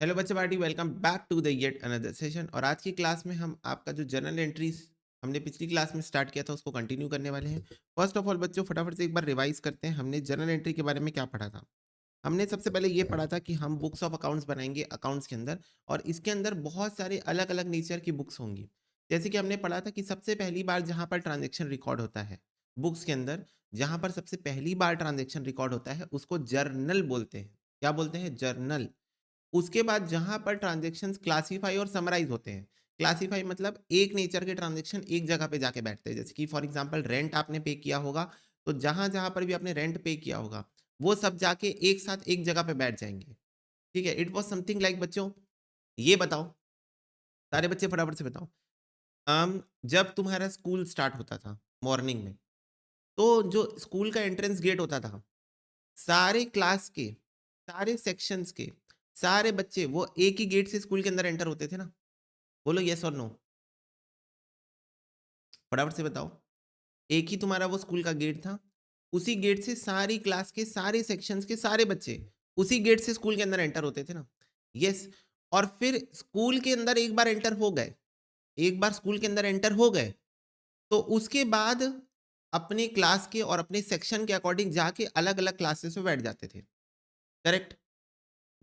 Hello बच्चे party, welcome back to the yet another session. और आज की क्लास में हम आपका जो जर्नल एंट्रीज हमने पिछली क्लास में स्टार्ट किया था उसको कंटिन्यू करने वाले हैं। फर्स्ट ऑफ ऑल बच्चों, फटाफट से एक बार रिवाइज करते हैं हमने जर्नल एंट्री के बारे में क्या पढ़ा था। हमने सबसे पहले ये पढ़ा था कि हम बुक्स ऑफ अकाउंट्स बनाएंगे अकाउंट्स के अंदर, और इसके अंदर बहुत सारे अलग अलग नेचर की बुक्स होंगी। जैसे कि हमने पढ़ा था कि सबसे पहली बार जहाँ पर ट्रांजेक्शन रिकॉर्ड होता है बुक्स के अंदर, जहाँ पर सबसे पहली बार ट्रांजेक्शन रिकॉर्ड होता है उसको जर्नल बोलते हैं। क्या बोलते हैं? जर्नल। उसके बाद जहां पर ट्रांजेक्शन्स क्लासीफाई और समराइज होते हैं, क्लासीफाई मतलब एक नेचर के ट्रांजेक्शन एक जगह पे जाके बैठते हैं। जैसे कि फॉर एग्जांपल रेंट आपने पे किया होगा, तो जहां जहां पर भी आपने रेंट पे किया होगा वो सब जाके एक साथ एक जगह पे बैठ जाएंगे। ठीक है, इट वॉज समथिंग लाइक बच्चों, ये बताओ, सारे बच्चे फटाफट से बताओ। जब तुम्हारा स्कूल स्टार्ट होता था मॉर्निंग में, तो जो स्कूल का एंट्रेंस गेट होता था, सारे क्लास के, सारे सेक्शंस के सारे बच्चे वो एक ही गेट से स्कूल के अंदर एंटर होते थे ना? बोलो यस और नो, फटाफट से बताओ। एक ही तुम्हारा वो स्कूल का गेट था, उसी गेट से सारी क्लास के सारे सेक्शंस के सारे बच्चे उसी गेट से स्कूल के अंदर एंटर होते थे ना? यस। और फिर स्कूल के अंदर एक बार एंटर हो गए, एक बार स्कूल के अंदर एंटर हो गए, तो उसके बाद अपने क्लास के और अपने सेक्शन के अकॉर्डिंग जाके अलग अलग क्लासेस में बैठ जाते थे। करेक्ट?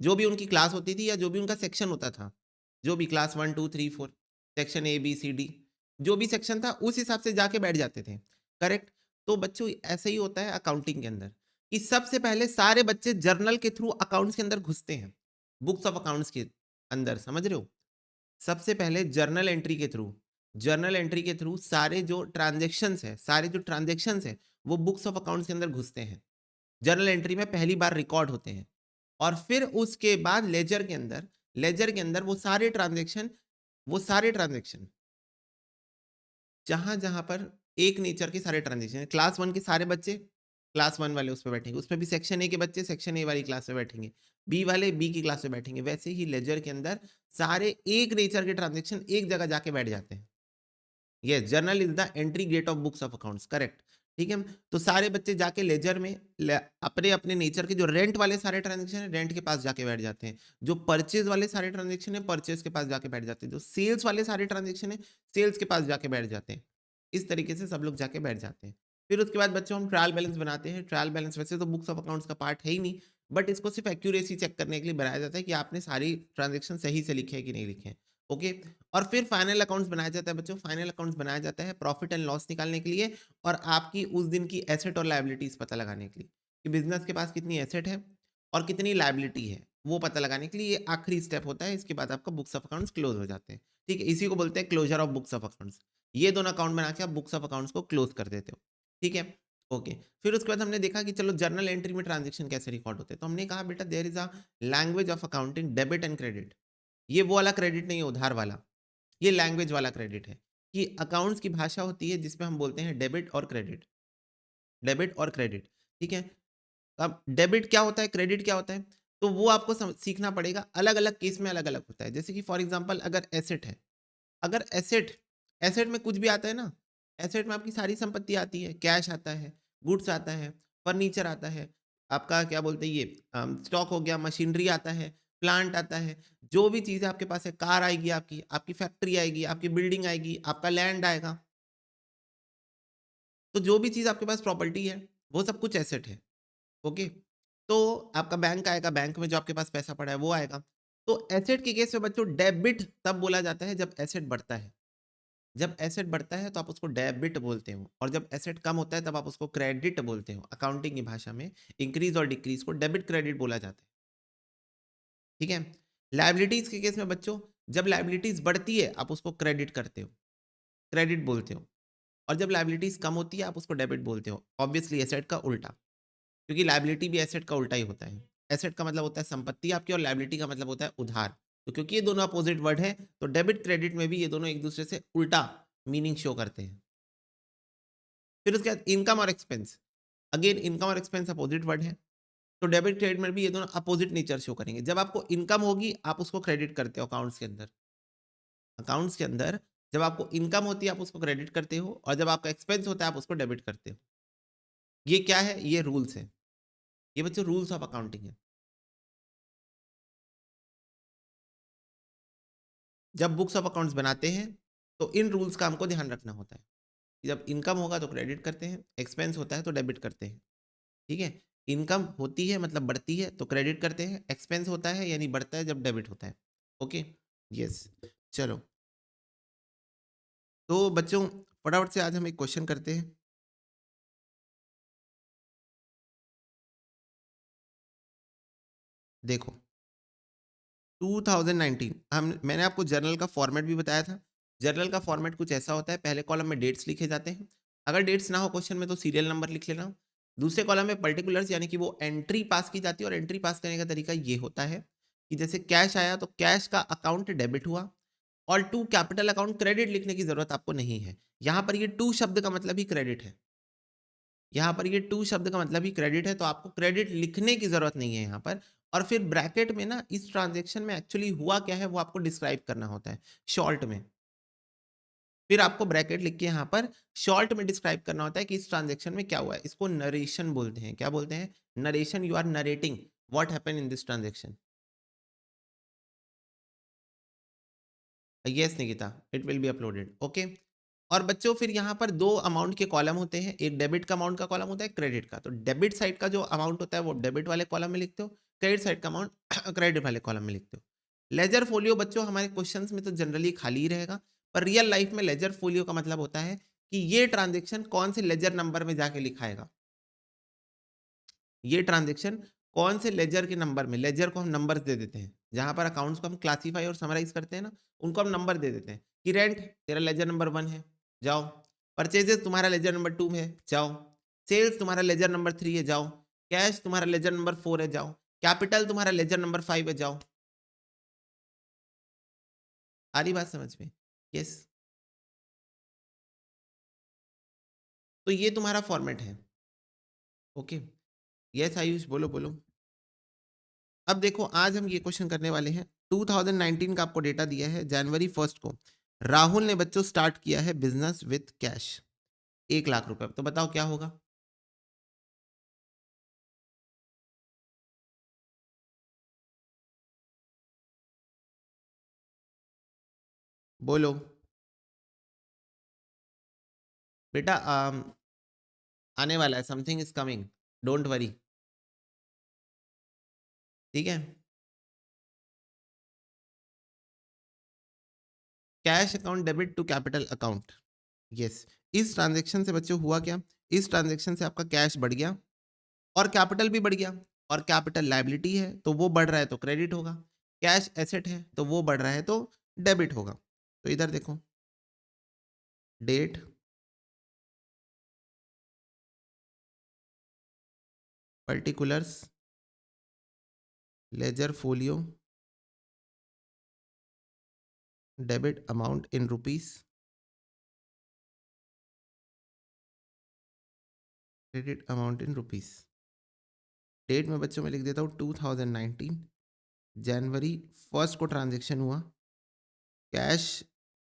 जो भी उनकी क्लास होती थी या जो भी उनका सेक्शन होता था, जो भी class 1 2 3 4, section A B C D, जो भी सेक्शन था उस हिसाब से जाके बैठ जाते थे। करेक्ट? तो बच्चों ऐसे ही होता है अकाउंटिंग के अंदर, कि सबसे पहले सारे बच्चे जर्नल के थ्रू अकाउंट्स के अंदर घुसते हैं, बुक्स ऑफ अकाउंट्स के अंदर, समझ रहे हो? सबसे पहले जर्नल एंट्री के थ्रू सारे जो ट्रांजेक्शन्स है, सारे जो ट्रांजेक्शन्स है वो बुक्स ऑफ अकाउंट्स के अंदर घुसते हैं, जर्नल एंट्री में पहली बार रिकॉर्ड होते हैं। और फिर उसके बाद लेजर के अंदर वो सारे ट्रांजेक्शन जहां जहां पर एक नेचर के सारे ट्रांजेक्शन, क्लास 1 के सारे बच्चे क्लास 1 वाले उस पर बैठेंगे, उसमें भी सेक्शन ए के बच्चे सेक्शन ए वाली क्लास में बैठेंगे, बी वाले बी की क्लास में बैठेंगे। वैसे ही लेजर के अंदर सारे एक नेचर के ट्रांजेक्शन एक जगह जाके बैठ जाते हैं। Yes, journal is the entry gate of books of accounts. Correct? ठीक है। तो सारे बच्चे जाके लेजर में अपने अपने नेचर के जो रेंट वाले सारे ट्रांजेक्शन है रेंट के पास जाके बैठ जाते हैं, जो परचेज वाले सारे ट्रांजेक्शन है परचेज के पास जाके बैठ जाते हैं, जो सेल्स वाले सारे ट्रांजेक्शन है सेल्स के पास जाके बैठ जाते हैं। इस तरीके से सब लोग जाके बैठ जाते हैं। फिर उसके बाद बच्चों हम ट्रायल बैलेंस बनाते हैं। ट्रायल बैलेंस वैसे तो बुक्स ऑफ अकाउंट्स का पार्ट है ही नहीं, बट इसको सिर्फ एक्यूरेसी चेक करने के लिए बनाया जाता है कि आपने सारी ट्रांजेक्शन सही से लिखे हैं कि नहीं लिखे हैं। ओके। और फिर फाइनल अकाउंट्स बनाया जाता है बच्चों। फाइनल अकाउंट्स बनाया जाता है प्रॉफिट एंड लॉस निकालने के लिए, और आपकी उस दिन की एसेट और लायबिलिटीज पता लगाने के लिए कि बिजनेस के पास कितनी एसेट है और कितनी लायबिलिटी है, वो पता लगाने के लिए ये आखिरी स्टेप होता है। इसके बाद आपका बुक्स ऑफ अकाउंट्स क्लोज हो जाते हैं। ठीक है, इसी को बोलते हैं closure of books of accounts. ये दोनों अकाउंट बना के आप बुक्स ऑफ अकाउंट्स को क्लोज कर देते हो। ठीक है। ओके। फिर उसके बाद हमने देखा कि चलो जर्नल एंट्री में ट्रांजेक्शन कैसे रिकॉर्ड होते हैं, तो हमने कहा बेटा there is a language of accounting, debit and credit. ये वो वाला क्रेडिट नहीं है उधार वाला, ये लैंग्वेज वाला क्रेडिट है, कि अकाउंट्स की भाषा होती है जिसमें हम बोलते हैं डेबिट और क्रेडिट। डेबिट और क्रेडिट। ठीक है। अब डेबिट क्या होता है, क्रेडिट क्या होता है, तो वो आपको सीखना पड़ेगा। अलग अलग केस में अलग अलग होता है। जैसे कि फॉर एग्जांपल अगर एसेट है, अगर एसेट एसेट में कुछ भी आता है ना, एसेट में आपकी सारी संपत्ति आती है, कैश आता है, गुड्स आता है, फर्नीचर आता है, आपका क्या बोलते हैं ये स्टॉक हो गया, मशीनरी आता है, प्लांट आता है, जो भी चीज़ आपके पास है, कार आएगी, आपकी आपकी फैक्ट्री आएगी, आपकी बिल्डिंग आएगी, आपका लैंड आएगा। तो जो भी चीज़ आपके पास प्रॉपर्टी है वो सब कुछ एसेट है। ओके। तो आपका बैंक आएगा, बैंक में जो आपके पास पैसा पड़ा है वो आएगा। तो एसेट के केस में बच्चों डेबिट तब बोला जाता है जब एसेट बढ़ता है। जब एसेट बढ़ता है तो आप उसको डेबिट बोलते हो, और जब एसेट कम होता है तब आप उसको क्रेडिट बोलते हो। अकाउंटिंग की भाषा में इंक्रीज और डिक्रीज को डेबिट क्रेडिट बोला जाता है। ठीक है। लाइबिलिटीज के केस में बच्चों, जब लाइबिलिटीज बढ़ती है आप उसको क्रेडिट करते हो, क्रेडिट बोलते हो, और जब लाइबिलिटीज कम होती है आप उसको डेबिट बोलते हो। ऑब्वियसली एसेट का उल्टा, क्योंकि लाइबिलिटी भी एसेट का उल्टा ही होता है। एसेट का मतलब होता है संपत्ति आपकी, और लाइबिलिटी का मतलब होता है उधार। तो क्योंकि ये दोनों अपोजिट वर्ड है, तो डेबिट क्रेडिट में भी ये दोनों एक दूसरे से उल्टा मीनिंग शो करते हैं। फिर उसके बाद इनकम और एक्सपेंस, अगेन इनकम और एक्सपेंस अपोजिट वर्ड है, तो डेबिट क्रेडिट में भी ये दोनों अपोजिट नेचर शो करेंगे। जब आपको इनकम होगी आप उसको क्रेडिट करते हो अकाउंट्स के अंदर। अकाउंट्स के अंदर जब आपको इनकम होती है आप उसको क्रेडिट करते हो, और जब आपका एक्सपेंस होता है आप उसको डेबिट करते हो। ये क्या है? ये रूल्स है। ये बच्चों रूल्स ऑफ अकाउंटिंग है। जब बुक्स ऑफ अकाउंट्स बनाते हैं तो इन रूल्स का हमको ध्यान रखना होता है कि जब इनकम होगा तो क्रेडिट करते हैं, एक्सपेंस होता है तो डेबिट करते हैं। ठीक है, इनकम होती है मतलब बढ़ती है तो क्रेडिट करते हैं, एक्सपेंस होता है यानी बढ़ता है जब डेबिट होता है। Okay, yes. चलो, तो बच्चों फटाफट से आज हम एक क्वेश्चन करते हैं। देखो 2019 मैंने आपको जर्नल का फॉर्मेट भी बताया था। जर्नल का फॉर्मेट कुछ ऐसा होता है, पहले कॉलम में डेट्स लिखे जाते हैं, अगर डेट्स ना हो क्वेश्चन में तो सीरियल नंबर लिख लेना। दूसरे कॉलम में पर्टिकुलर्स यानी कि वो एंट्री पास की जाती है, और एंट्री पास करने का तरीका ये होता है कि जैसे कैश आया तो कैश का अकाउंट डेबिट हुआ, और टू कैपिटल अकाउंट क्रेडिट लिखने की जरूरत आपको नहीं है। यहाँ पर ये टू शब्द का मतलब ही क्रेडिट है, यहाँ पर ये टू शब्द का मतलब ही क्रेडिट है, तो आपको क्रेडिट लिखने की जरूरत नहीं है यहाँ पर। और फिर ब्रैकेट में ना इस ट्रांजेक्शन में एक्चुअली हुआ क्या है वो आपको डिस्क्राइब करना होता है शॉर्ट में। फिर आपको ब्रैकेट लिख के यहाँ पर शॉर्ट में डिस्क्राइब करना होता है कि इस ट्रांजेक्शन में क्या हुआ है। इसको नरेशन बोलते हैं। क्या बोलते हैं? Narration. You are narrating what happened in this transaction. Yes Nikita, it will be uploaded. Okay, और बच्चों फिर यहाँ पर दो अमाउंट के कॉलम होते हैं, एक डेबिट का अमाउंट का कॉलम होता है, क्रेडिट का। तो डेबिट साइड का जो अमाउंट होता है वो डेबिट वाले कॉलम में लिखते हो, क्रेडिट साइड का अमाउंट क्रेडिट वाले कॉलम में लिखते हो। लेजर फोलियो बच्चों हमारे क्वेश्चंस में तो जनरली खाली ही रहेगा, पर रियल लाइफ में लेजर फोलियो का मतलब होता है कि ये ट्रांजेक्शन कौन से लेजर नंबर में जाके लिखाएगा। ये ट्रांजेक्शन कौन से लेजर के नंबर में, लेजर को हम नंबर दे देते हैं, जहां पर अकाउंट्स को हम क्लासीफाई और समराइज करते हैं ना, उनको हम नंबर दे देते हैं कि रेंट तेरा लेजर नंबर 1 है, जाओ। परचेजेस तुम्हारा लेजर नंबर 2 है, जाओ। सेल्स तुम्हारा लेजर नंबर 3 है, जाओ। कैश तुम्हारा लेजर नंबर 4 है, जाओ। कैपिटल तुम्हारा लेजर नंबर 5 है, जाओ। आ रही बात समझ में? यस। तो ये तुम्हारा फॉर्मेट है। ओके, यस आयुष, बोलो बोलो। अब देखो आज हम ये क्वेश्चन करने वाले हैं। 2019 का आपको डेटा दिया है, जनवरी 1 को राहुल ने बच्चों स्टार्ट किया है बिजनेस विथ कैश 1 लाख रुपए। तो बताओ क्या होगा? बोलो बेटा। आने वाला है, something is coming, don't worry. ठीक है, cash account debit to capital account. Yes, इस ट्रांजेक्शन से बच्चों हुआ क्या? इस ट्रांजेक्शन से आपका कैश बढ़ गया और कैपिटल भी बढ़ गया, और कैपिटल लायबिलिटी है तो वो बढ़ रहा है तो क्रेडिट होगा, कैश एसेट है तो वो बढ़ रहा है तो डेबिट होगा। तो इधर देखो, date, particulars, ledger folio, debit amount in rupees, credit amount in rupees. Date में बच्चों में लिख देता हूँ 2019, जनवरी 1 को ट्रांजेक्शन हुआ, cash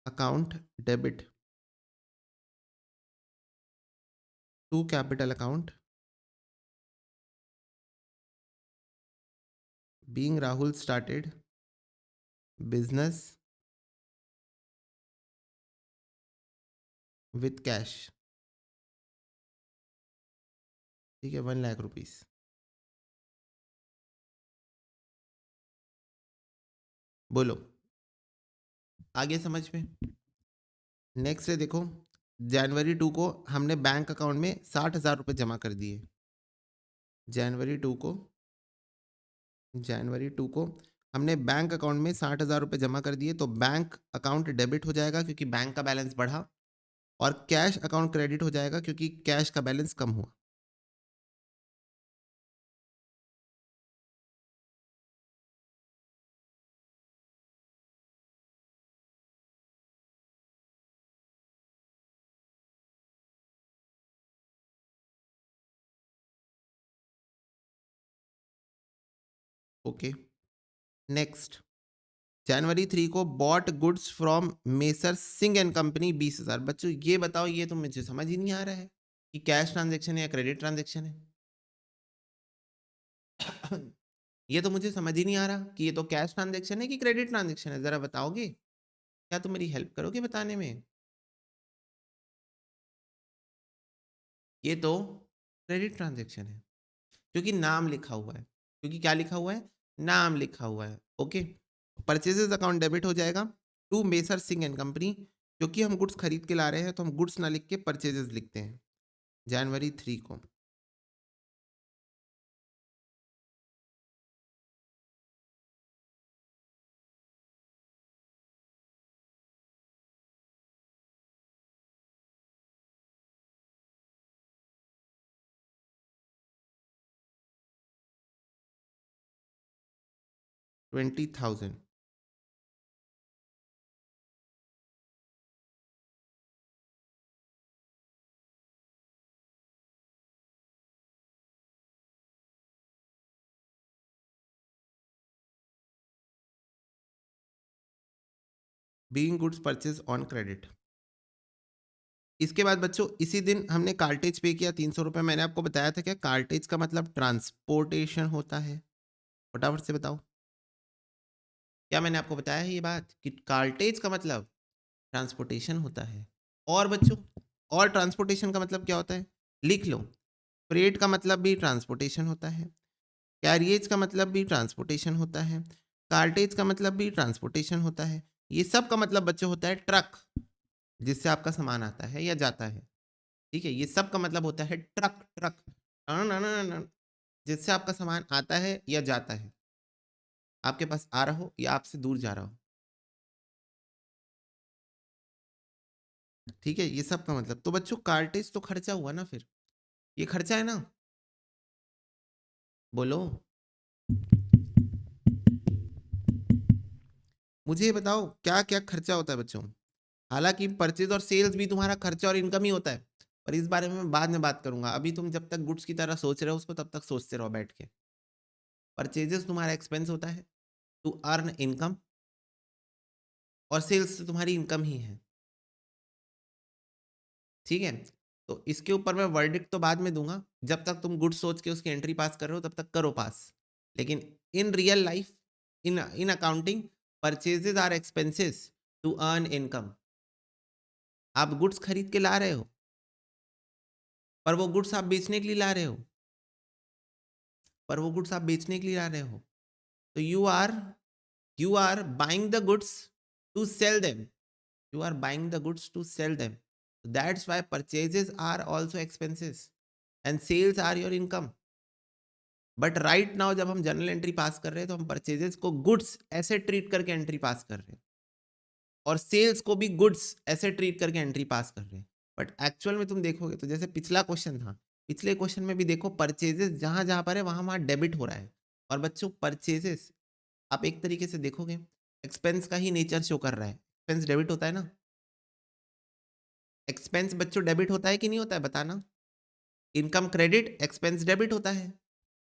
account debit to capital account, being Rahul started business with cash. ठीक है, 1 लाख रुपीस। बोलो आगे समझ में? नेक्स्ट है देखो, जनवरी 2 को हमने बैंक अकाउंट में 60,000 रुपये जमा कर दिए। जनवरी 2 को, जनवरी 2 को हमने बैंक अकाउंट में 60,000 रुपये जमा कर दिए, तो बैंक अकाउंट डेबिट हो जाएगा क्योंकि बैंक का बैलेंस बढ़ा, और कैश अकाउंट क्रेडिट हो जाएगा क्योंकि कैश का बैलेंस कम हुआ। ओके, नेक्स्ट, जनवरी 3 को bought goods from Messrs Singh and company 20,000। बच्चों ये बताओ, ये तो मुझे समझ ही नहीं आ रहा है कि कैश ट्रांजेक्शन है या क्रेडिट ट्रांजेक्शन है। ये तो मुझे समझ ही नहीं आ रहा कि ये तो कैश ट्रांजेक्शन है कि क्रेडिट ट्रांजेक्शन है, जरा बताओगे? क्या तुम मेरी हेल्प करोगे बताने में? ये तो क्रेडिट ट्रांजैक्शन है क्योंकि नाम लिखा हुआ है, क्योंकि क्या लिखा हुआ है, नाम लिखा हुआ है। ओके, परचेजेस अकाउंट डेबिट हो जाएगा to Messrs Singh and company, क्योंकि हम गुड्स खरीद के ला रहे हैं तो हम गुड्स ना लिख के परचेजेस लिखते हैं जनवरी 3 को। $20,000 being goods purchase on credit. इसके बाद बच्चों इसी दिन हमने कार्टेज पे किया 300 रुपये। मैंने आपको बताया था क्या कार्टेज का मतलब ट्रांसपोर्टेशन होता है? फटाफट से बताओ, क्या मैंने आपको बताया है ये बात कि कार्टेज का मतलब ट्रांसपोर्टेशन होता है? और बच्चों, और ट्रांसपोर्टेशन का मतलब क्या होता है? लिख लो, फ्रेट का मतलब भी ट्रांसपोर्टेशन होता है, कैरियज का मतलब भी ट्रांसपोर्टेशन होता है, कार्टेज का मतलब भी ट्रांसपोर्टेशन होता है, ये सब का मतलब बच्चों होता है ट्रक, जिससे आपका सामान आता है या जाता है। ठीक है, ये सब का मतलब होता है ट्रक, ट्रक जिससे आपका सामान आता है या जाता है, आपके पास आ रहा हो या आपसे दूर जा रहा हो। ठीक है, ये सब का मतलब। तो बच्चों कार्टेज तो खर्चा हुआ ना, फिर ये खर्चा है ना, बोलो। मुझे ये बताओ क्या क्या खर्चा होता है बच्चों? हालांकि परचेज और सेल्स भी तुम्हारा खर्चा और इनकम ही होता है, पर इस बारे में मैं बाद में बात करूंगा। अभी तुम जब तक गुड्स की तरह सोच रहे हो उसको, तब तक सोचते रहो बैठ के। परचेजेस तुम्हारा एक्सपेंस होता है टू अर्न इनकम, और सेल्स तुम्हारी इनकम ही है। ठीक है, तो इसके ऊपर मैं वर्डिक्ट तो बाद में दूंगा। जब तक तुम गुड्स सोच के उसकी एंट्री पास कर रहे हो तब तक करो पास। लेकिन in real life, in in accounting, purchases are expenses to earn income. आप गुड्स खरीद के ला रहे हो, पर वो गुड्स आप बेचने के लिए ला रहे हो, पर वो गुड्स आप बेचने के लिए ला रहे हो। तो you are buying the goods to sell them, you are buying the goods to sell them. That's why purchases are also expenses and sales are your income. But right now जब हम journal entry पास कर रहे हैं तो हम purchases को goods ऐसे treat करके एंट्री पास कर रहे हैं, और सेल्स को भी गुड्स ऐसे ट्रीट करके एंट्री पास कर रहे हैं। बट एक्चुअल में तुम देखोगे तो जैसे पिछला क्वेश्चन था, पिछले क्वेश्चन में भी देखो परचेजेस जहां जहां पर है वहां वहां डेबिट हो रहा है। और बच्चों परचेजेस आप एक तरीके से देखोगे एक्सपेंस का ही नेचर शो कर रहा है। एक्सपेंस डेबिट होता है ना, एक्सपेंस बच्चों डेबिट होता है कि नहीं होता है, बताना। इनकम क्रेडिट, एक्सपेंस डेबिट होता है।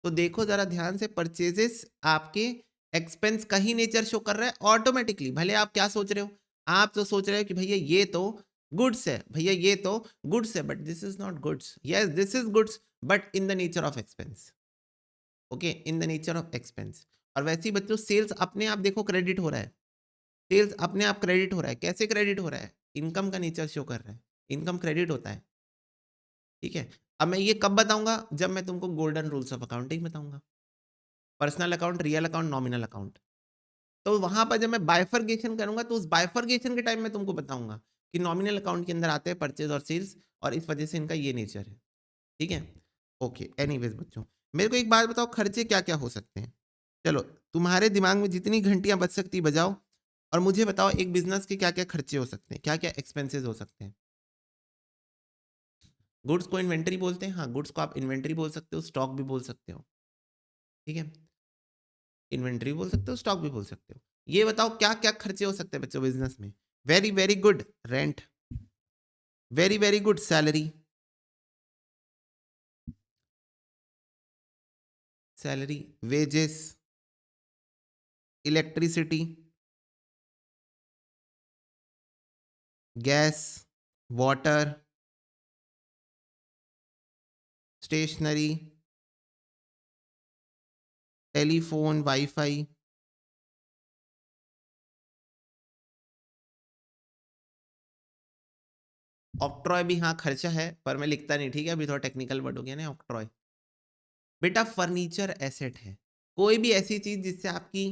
तो देखो जरा ध्यान से, परचेजेस आपके एक्सपेंस का ही नेचर शो कर रहा है ऑटोमेटिकली। भले आप क्या सोच रहे हो, आप तो सोच रहे हो कि भैया ये तो गुड्स है, भैया ये तो गुड्स है, but this is not goods. Yes this is goods, but in the nature of expense. Okay, in the nature of expense. और वैसे ही बच्चों सेल्स अपने आप देखो क्रेडिट हो रहा है, सेल्स अपने आप क्रेडिट हो रहा है। कैसे क्रेडिट हो रहा है? इनकम का नेचर शो कर रहा है, इनकम क्रेडिट होता है। ठीक है, अब मैं ये कब बताऊंगा? जब मैं तुमको गोल्डन रूल्स ऑफ अकाउंटिंग बताऊंगा, personal account, real account, nominal account. तो वहां पर जब मैं बाइफरगेशन करूंगा तो उस बाइफरगेशन के टाइम में तुमको बताऊंगा कि नॉमिनल अकाउंट के अंदर आते हैं परचेज और सेल्स, और इस वजह से इनका ये नेचर है। ठीक है, ओके। एनीवेज बच्चों, मेरे को एक बात बताओ, खर्चे क्या क्या हो सकते हैं? चलो, तुम्हारे दिमाग में जितनी घंटियां बज सकती बजाओ, और मुझे बताओ एक बिजनेस के क्या क्या खर्चे हो सकते हैं, क्या क्या एक्सपेंसेस हो सकते हैं। गुड्स को इन्वेंट्री बोलते हैं, हाँ गुड्स को आप इन्वेंट्री बोल सकते हो, स्टॉक भी बोल सकते हो। ठीक है, इन्वेंट्री बोल सकते हो, स्टॉक भी बोल सकते हो। ये बताओ क्या क्या खर्चे हो सकते हैं बच्चों बिजनेस में? Very very good, rent. Very very good, salary. Salary, wages, electricity, gas, water, stationery, telephone, WiFi, octroi भी हाँ खर्चा है, पर मैं लिखता नहीं, ठीक है, अभी थोड़ा टेक्निकल वर्ड हो गया ना ऑक्ट्रॉय। बेटा फर्नीचर एसेट है, कोई भी ऐसी चीज जिससे आपकी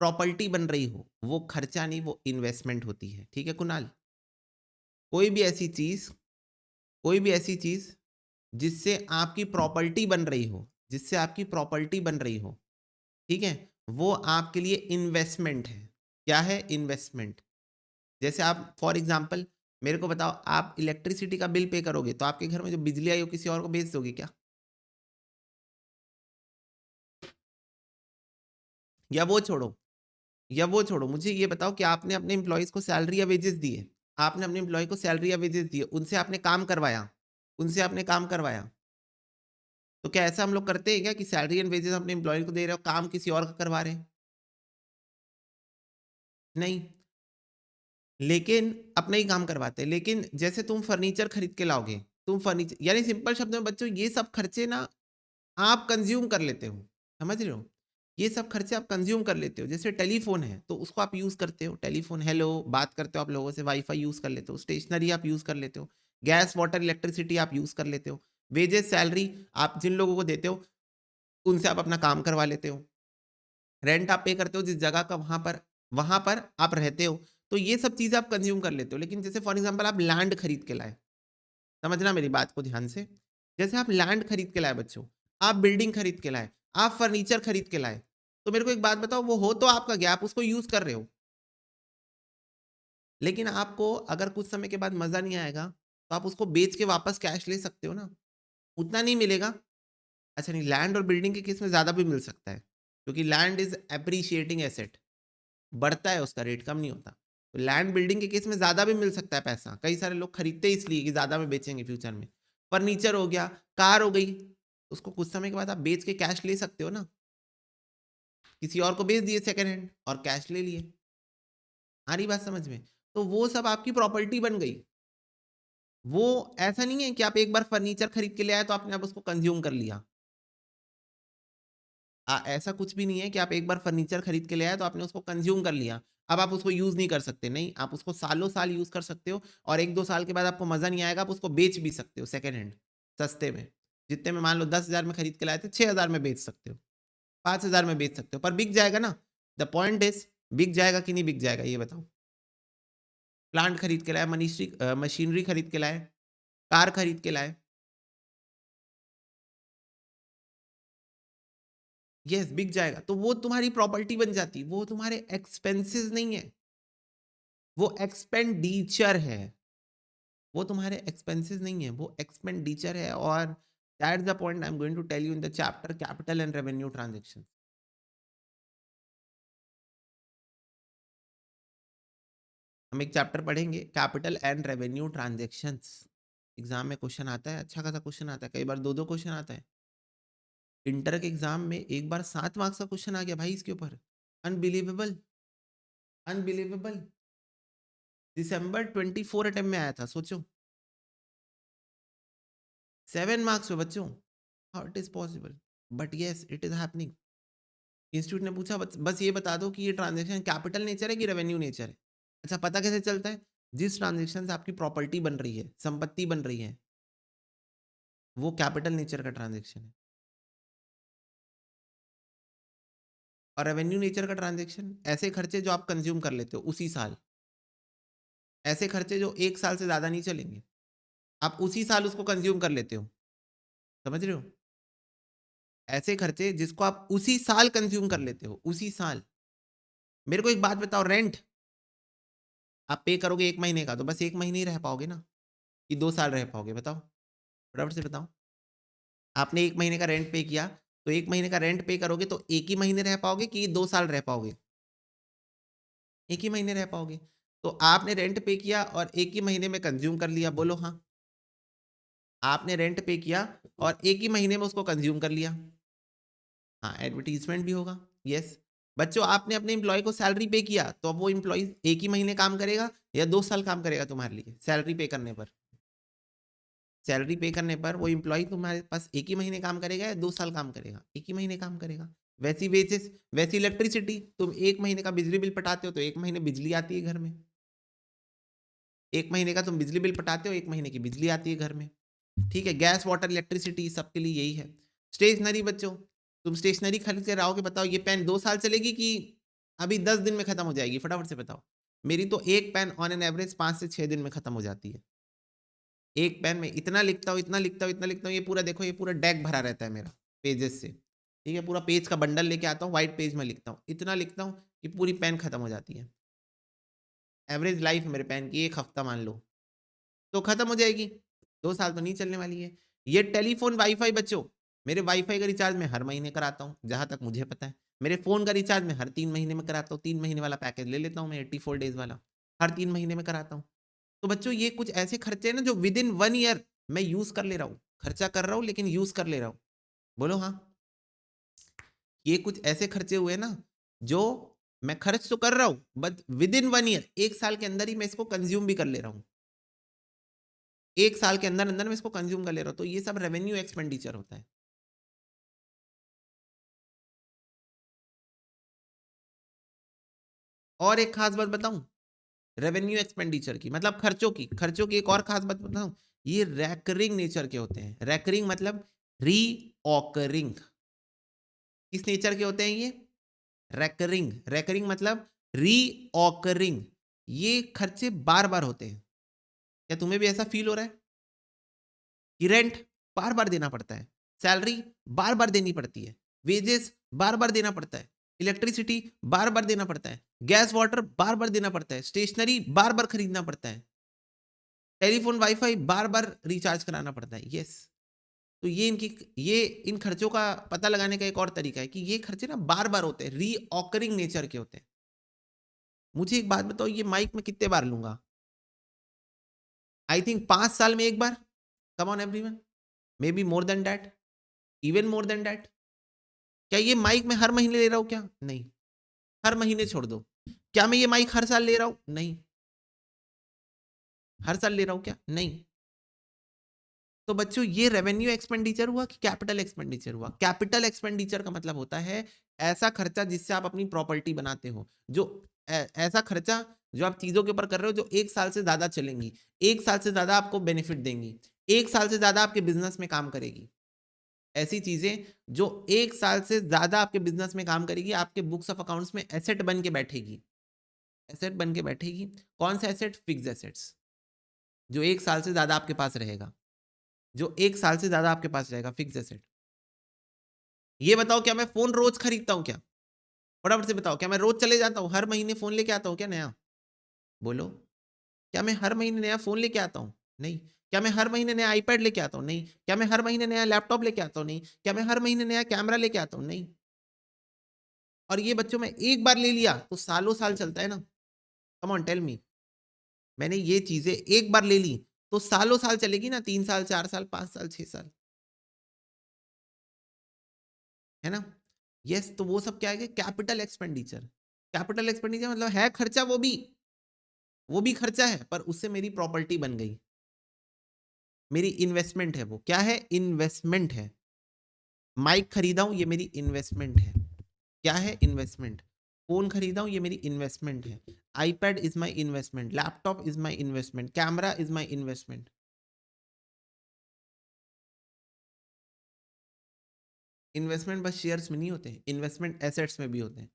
प्रॉपर्टी बन रही हो, वो खर्चा नहीं, वो इन्वेस्टमेंट होती है, ठीक है कुणाल। कोई भी ऐसी चीज, कोई भी ऐसी चीज जिससे आपकी प्रॉपर्टी बन रही हो, जिससे आपकी प्रॉपर्टी बन रही हो, ठीक है, वो आपके लिए इन्वेस्टमेंट है। क्या है? इन्वेस्टमेंट। जैसे आप फॉर एग्जांपल मेरे को बताओ, आप इलेक्ट्रिसिटी का बिल पे करोगे तो आपके घर में जो बिजली आई हो किसी और को बेच दोगे क्या? या वो छोड़ो, या वो छोड़ो, मुझे ये बताओ कि आपने अपने एम्प्लॉयज को सैलरी या वेजेस दिए, आपने अपने एम्प्लॉय को सैलरी या वेजेस दिए, उनसे आपने काम करवाया, उनसे आपने काम करवाया, तो क्या ऐसा हम लोग करते हैं क्या कि सैलरी एंड वेजेस अपने एम्प्लॉय को दे रहे हो, काम किसी और का करवा रहे हैं? नहीं, लेकिन अपना ही काम करवाते हैं। लेकिन जैसे तुम फर्नीचर खरीद के लाओगे, तुम फर्नीचर यानी सिंपल शब्द में बच्चों, ये सब खर्चे ना आप कंज्यूम कर लेते हो, समझ रहे हो? ये सब खर्चे आप कंज्यूम कर लेते हो। जैसे टेलीफोन है तो उसको आप यूज करते हो, टेलीफोन हेलो बात करते हो आप लोगों से, वाईफाई यूज कर लेते हो, स्टेशनरी आप यूज कर लेते हो, गैस वाटर इलेक्ट्रिसिटी आप यूज कर लेते हो, वेजेस सैलरी आप जिन लोगों को देते हो उनसे आप अपना काम करवा लेते हो, रेंट आप पे करते हो जिस जगह का, वहां पर आप रहते हो, तो ये सब चीजें आप कंज्यूम कर लेते हो। लेकिन जैसे फॉर एग्जांपल आप लैंड खरीद के लाए, समझना मेरी बात को ध्यान से, जैसे आप लैंड खरीद के लाए बच्चों, आप बिल्डिंग खरीद के लाए, आप फर्नीचर खरीद के लाए, तो मेरे को एक बात बताओ, वो हो तो आपका गया, आप उसको यूज कर रहे हो, लेकिन आपको अगर कुछ समय के बाद मजा नहीं आएगा तो आप उसको बेच के वापस कैश ले सकते हो ना, उतना नहीं मिलेगा। अच्छा नहीं, लैंड और बिल्डिंग के केस में ज्यादा भी मिल सकता है, क्योंकि लैंड इज एप्रिशिएटिंग एसेट, बढ़ता है उसका रेट, कम नहीं होता। तो लैंड बिल्डिंग के केस में ज्यादा भी मिल सकता है पैसा, कई सारे लोग खरीदते हैं इसलिए कि ज्यादा में बेचेंगे फ्यूचर में। फर्नीचर हो गया, कार हो गई, उसको कुछ समय के बाद आप बेच के कैश ले सकते हो ना, किसी और को बेच दिए सेकंड हैंड और कैश ले लिए। आ रही बात समझ में? तो वो सब आपकी प्रॉपर्टी बन गई। वो ऐसा नहीं है कि आप एक बार फर्नीचर खरीद के ले आए तो आपने अब उसको कंज्यूम कर लिया। ऐसा कुछ भी नहीं है कि आप एक बार फर्नीचर खरीद के ले आए तो आपने उसको कंज्यूम कर लिया, अब आप उसको यूज नहीं कर सकते, नहीं, आप उसको सालों साल यूज कर सकते हो, और एक दो साल के बाद आपको मजा नहीं आएगा, आप उसको बेच भी सकते हो सेकेंड हैंड, सस्ते में, जितने में मान लो 10,000 में खरीद के लाए थे 6,000 में बेच सकते हो, 5,000 में बेच सकते हो, पर बिक जाएगा ना। द पॉइंट इज, बिक जाएगा कि नहीं बिक जाएगा ये बताओ। प्लांट खरीद के लाए, मशीनरी खरीद के लाए, कार खरीद के लाए, यस बिक जाएगा, तो वो तुम्हारी प्रॉपर्टी बन जाती, वो तुम्हारे एक्सपेंसेस नहीं है, वो एक्सपेंडिचर है, वो तुम्हारे एक्सपेंसेस नहीं है, वो एक्सपेंडिचर है। और that's the point I am going to tell you in the chapter capital and revenue transaction. हम एक चैप्टर पढ़ेंगे capital and revenue transactions, exam में क्वेश्चन आता है, अच्छा खासा क्वेश्चन आता है, कई बार दो दो क्वेश्चन आता है। इंटर के एग्जाम में एक बार 7 मार्क्स का क्वेश्चन आ गया भाई इसके ऊपर, अनबिलीवेबल, अनबिलीवेबल, December 24 अटेम्प्ट में आया था, सोचो 7 मार्क्स पे बच्चों, how it is possible, but yes it is happening. Institute ने पूछा बस ये बता दो कि ये ट्रांजेक्शन कैपिटल नेचर है कि रेवेन्यू नेचर है। अच्छा पता कैसे चलता है? जिस ट्रांजेक्शन से आपकी प्रॉपर्टी बन रही है, संपत्ति बन रही है, वो कैपिटल नेचर का ट्रांजेक्शन है। और रेवेन्यू नेचर का ट्रांजेक्शन ऐसे खर्चे जो आप कंज्यूम कर लेते हो उसी साल, ऐसे खर्चे जो एक साल से ज्यादा नहीं चलेंगे, आप उसी साल उसको कंज्यूम कर लेते हो, समझ रहे हो? ऐसे खर्चे जिसको आप उसी साल कंज्यूम कर लेते हो, उसी साल। मेरे को एक बात बताओ, रेंट आप पे करोगे 1 महीने का, तो बस 1 महीने ही रह पाओगे ना, कि 2 साल रह पाओगे? बताओ, फटाफट से बताओ। आपने 1 महीने का रेंट पे किया, तो 1 महीने का रेंट पे करोगे तो एक ही महीने रह पाओगे कि 2 साल रह पाओगे? एक ही महीने रह पाओगे। तो आपने रेंट पे किया और एक ही महीने में कंज्यूम कर लिया, बोलो हाँ। आपने रेंट पे किया और एक ही महीने में उसको कंज्यूम कर लिया, हाँ एडवर्टीजमेंट भी होगा, यस। बच्चों आपने अपने एम्प्लॉय को सैलरी पे किया, तो अब वो एम्प्लॉय एक ही महीने काम करेगा या 2 साल काम करेगा तुम्हारे लिए सैलरी पे करने पर? सैलरी पे करने पर वो एम्प्लॉय तुम्हारे पास एक ही महीने काम करेगा या 2 साल काम करेगा? एक ही महीने काम करेगा। वैसी वेजेस, वैसी इलेक्ट्रिसिटी, तुम 1 महीने का बिजली बिल पटाते हो तो 1 महीने बिजली आती है घर में, 1 महीने का तुम बिजली बिल पटाते हो, 1 महीने की बिजली आती है घर में, ठीक है। गैस, वाटर, इलेक्ट्रिसिटी सबके लिए यही है। स्टेशनरी बच्चों, तुम स्टेशनरी खरीद के आओगे, बताओ ये पेन 2 साल चलेगी कि अभी 10 दिन में खत्म हो जाएगी? फटाफट से बताओ। मेरी तो एक पेन ऑन एन एवरेज 5 से 6 दिन में खत्म हो जाती है। एक पेन में इतना लिखता हूँ, इतना लिखता हूँ, इतना लिखता हूँ, ये पूरा देखो, ये पूरा डेक भरा रहता है मेरा पेजेस से, ठीक है। पूरा पेज का बंडल लेके आता हूँ, व्हाइट पेज में लिखता हूँ, इतना लिखता हूँ कि पूरी पेन खत्म हो जाती है। एवरेज लाइफ मेरे पेन की 1 हफ्ता मान लो, तो खत्म हो जाएगी। 2 साल तो नहीं चलने वाली है। ये टेलीफोन वाईफाई बच्चों, मेरे वाईफाई का रिचार्ज मैं हर महीने कराता हूँ, जहां तक मुझे पता है। मेरे फोन का रिचार्ज मैं हर 3 महीने में कराता हूँ, 3 महीने वाला पैकेज ले लेता हूँ मैं, 84 डेज वाला, हर 3 महीने में कराता हूँ। तो बच्चों ये कुछ ऐसे खर्चे हैं ना जो विद इन 1 ईयर मैं यूज कर ले रहा हूँ, खर्चा कर रहा हूँ लेकिन यूज कर ले रहा हूँ। बोलो हाँ। ये कुछ ऐसे खर्चे हुए ना जो मैं खर्च तो कर रहा हूँ, बट विद इन 1 ईयर, 1 साल के अंदर ही मैं इसको कंज्यूम भी कर ले रहा हूँ। 1 साल के अंदर अंदर मैं इसको कंज्यूम कर ले रहा हूँ, तो ये सब रेवेन्यू एक्सपेंडिचर होता है। और एक खास बात बताऊं रेवेन्यू एक्सपेंडिचर की, मतलब खर्चों की एक और खास बात बताऊं, ये रैकरिंग नेचर के होते हैं। रैकरिंग मतलब रीऑकरिंग। किस नेचर के होते हैं ये? रैकरिंग। रैकरिंग मतलब रीऑकरिंग। ये खर्चे बार बार होते हैं। क्या तुम्हें भी ऐसा फील हो रहा है कि रेंट बार बार देना पड़ता है, सैलरी बार बार देनी पड़ती है, वेजेस बार बार देना पड़ता है, इलेक्ट्रिसिटी बार बार देना पड़ता है, गैस वाटर बार बार देना पड़ता है, स्टेशनरी बार बार खरीदना पड़ता है, टेलीफोन वाईफाई बार बार रिचार्ज कराना पड़ता है। यस। तो ये इन खर्चों का पता लगाने का एक और तरीका है कि ये खर्चे ना बार बार होते हैं, रीऑकरिंग नेचर के होते हैं। मुझे एक बात बताओ, ये माइक में कितने बार लूंगा? आई थिंक 5 साल में एक बार। Come on everyone, maybe more than that, even more than that. क्या ये माइक मैं हर महीने ले रहा हूं? क्या नहीं। हर महीने छोड़ दो। क्या मैं ये माइक हर साल ले रहा हूं? नहीं। हर साल ले रहा हूं क्या? नहीं। तो बच्चों ये रेवेन्यू एक्सपेंडिचर हुआ कि कैपिटल एक्सपेंडिचर हुआ? कैपिटल एक्सपेंडिचर का मतलब होता है ऐसा खर्चा जिससे आप अपनी प्रॉपर्टी बनाते हो, जो ऐसा खर्चा जो आप चीजों के ऊपर कर रहे हो जो 1 साल से ज्यादा चलेंगी, 1 साल से ज्यादा आपको बेनिफिट देंगी, 1 साल से ज्यादा आपके बिजनेस में काम करेगी। ऐसी चीजें जो 1 साल से ज्यादा आपके बिजनेस में काम करेगी, आपके बुक्स ऑफ अकाउंट्स में एसेट बन के बैठेगी। एसेट बन के बैठेगी। कौन सा एसेट? फिक्स एसेट्स, जो 1 साल से ज्यादा आपके पास रहेगा, जो 1 साल से ज्यादा आपके पास रहेगा, फिक्स एसेट। ये बताओ क्या मैं फोन रोज खरीदता हूं क्या? फटाफट से बताओ, क्या मैं रोज चले जाता हूं हर महीने फोन लेके आता हूं क्या नया? बोलो। क्या मैं हर महीने नया फोन लेके आता हूं? नहीं। क्या मैं हर महीने नया आईपैड लेके आता हूं? नहीं। क्या मैं हर महीने नया लैपटॉप लेके आता हूं? नहीं। क्या मैं हर महीने नया कैमरा लेके आता हूं? नहीं। और ये बच्चों में एक बार ले लिया तो सालों साल चलता है ना? Come on tell me. मैंने ये चीजें एक बार ले ली तो सालों साल चलेगी ना, 3 साल, 4 साल, 5 साल, 6 साल, है ना? यस। तो वो सब क्या है? Capital expenditure. कैपिटल एक्सपेंडिचर मतलब है खर्चा, वो भी खर्चा है, पर उससे मेरी प्रॉपर्टी बन गई, मेरी इन्वेस्टमेंट है। वो क्या है? इन्वेस्टमेंट है। माइक खरीदा हूं, ये मेरी इन्वेस्टमेंट है। क्या है? इन्वेस्टमेंट। फोन खरीदा हूं, ये मेरी इन्वेस्टमेंट है। IPad is my investment, laptop is my investment, camera is my investment. Investment बस शेयर्स में नहीं होते, इन्वेस्टमेंट एसेट्स में भी होते हैं।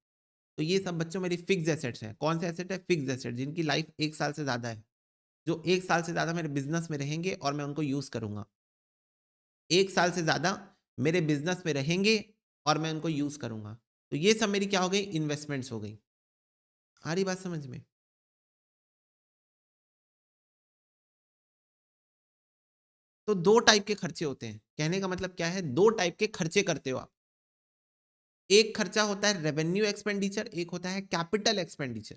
तो ये सब बच्चों मेरी फिक्स एसेट्स हैं। कौन से एसेट है? फिक्स एसेट, जिनकी लाइफ 1 साल से ज्यादा है, जो 1 साल से ज्यादा मेरे बिजनेस में रहेंगे और मैं उनको यूज करूंगा। 1 साल से ज्यादा मेरे बिजनेस में रहेंगे और मैं उनको यूज करूंगा। तो ये सब मेरी क्या हो गई? इन्वेस्टमेंट्स हो गई। आ रही बात समझ में? तो 2 टाइप के खर्चे होते हैं। कहने का मतलब क्या है? 2 टाइप के खर्चे करते हो आप। एक खर्चा होता है रेवेन्यू एक्सपेंडिचर, एक होता है कैपिटल एक्सपेंडिचर।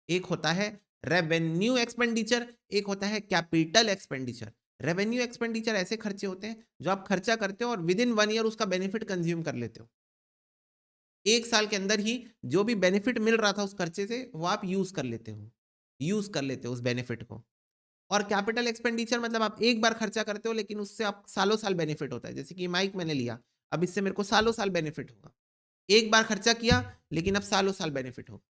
एक होता है रेवेन्यू एक्सपेंडिचर, एक होता है कैपिटल एक्सपेंडिचर। रेवेन्यू एक्सपेंडिचर ऐसे खर्चे होते हैं जो आप खर्चा करते हो और विद इन 1 ईयर उसका बेनिफिट कंज्यूम कर लेते हो। 1 साल के अंदर ही जो भी बेनिफिट मिल रहा था उस खर्चे से वो आप यूज कर लेते हो, यूज कर लेते हो उस बेनिफिट को। और कैपिटल एक्सपेंडिचर मतलब आप एक बार खर्चा करते हो लेकिन उससे आप सालों साल बेनिफिट होता है। जैसे कि माइक मैंने लिया, अब इससे मेरे को सालों साल बेनिफिट होगा। एक बार खर्चा किया लेकिन अब सालों साल बेनिफिट होगा।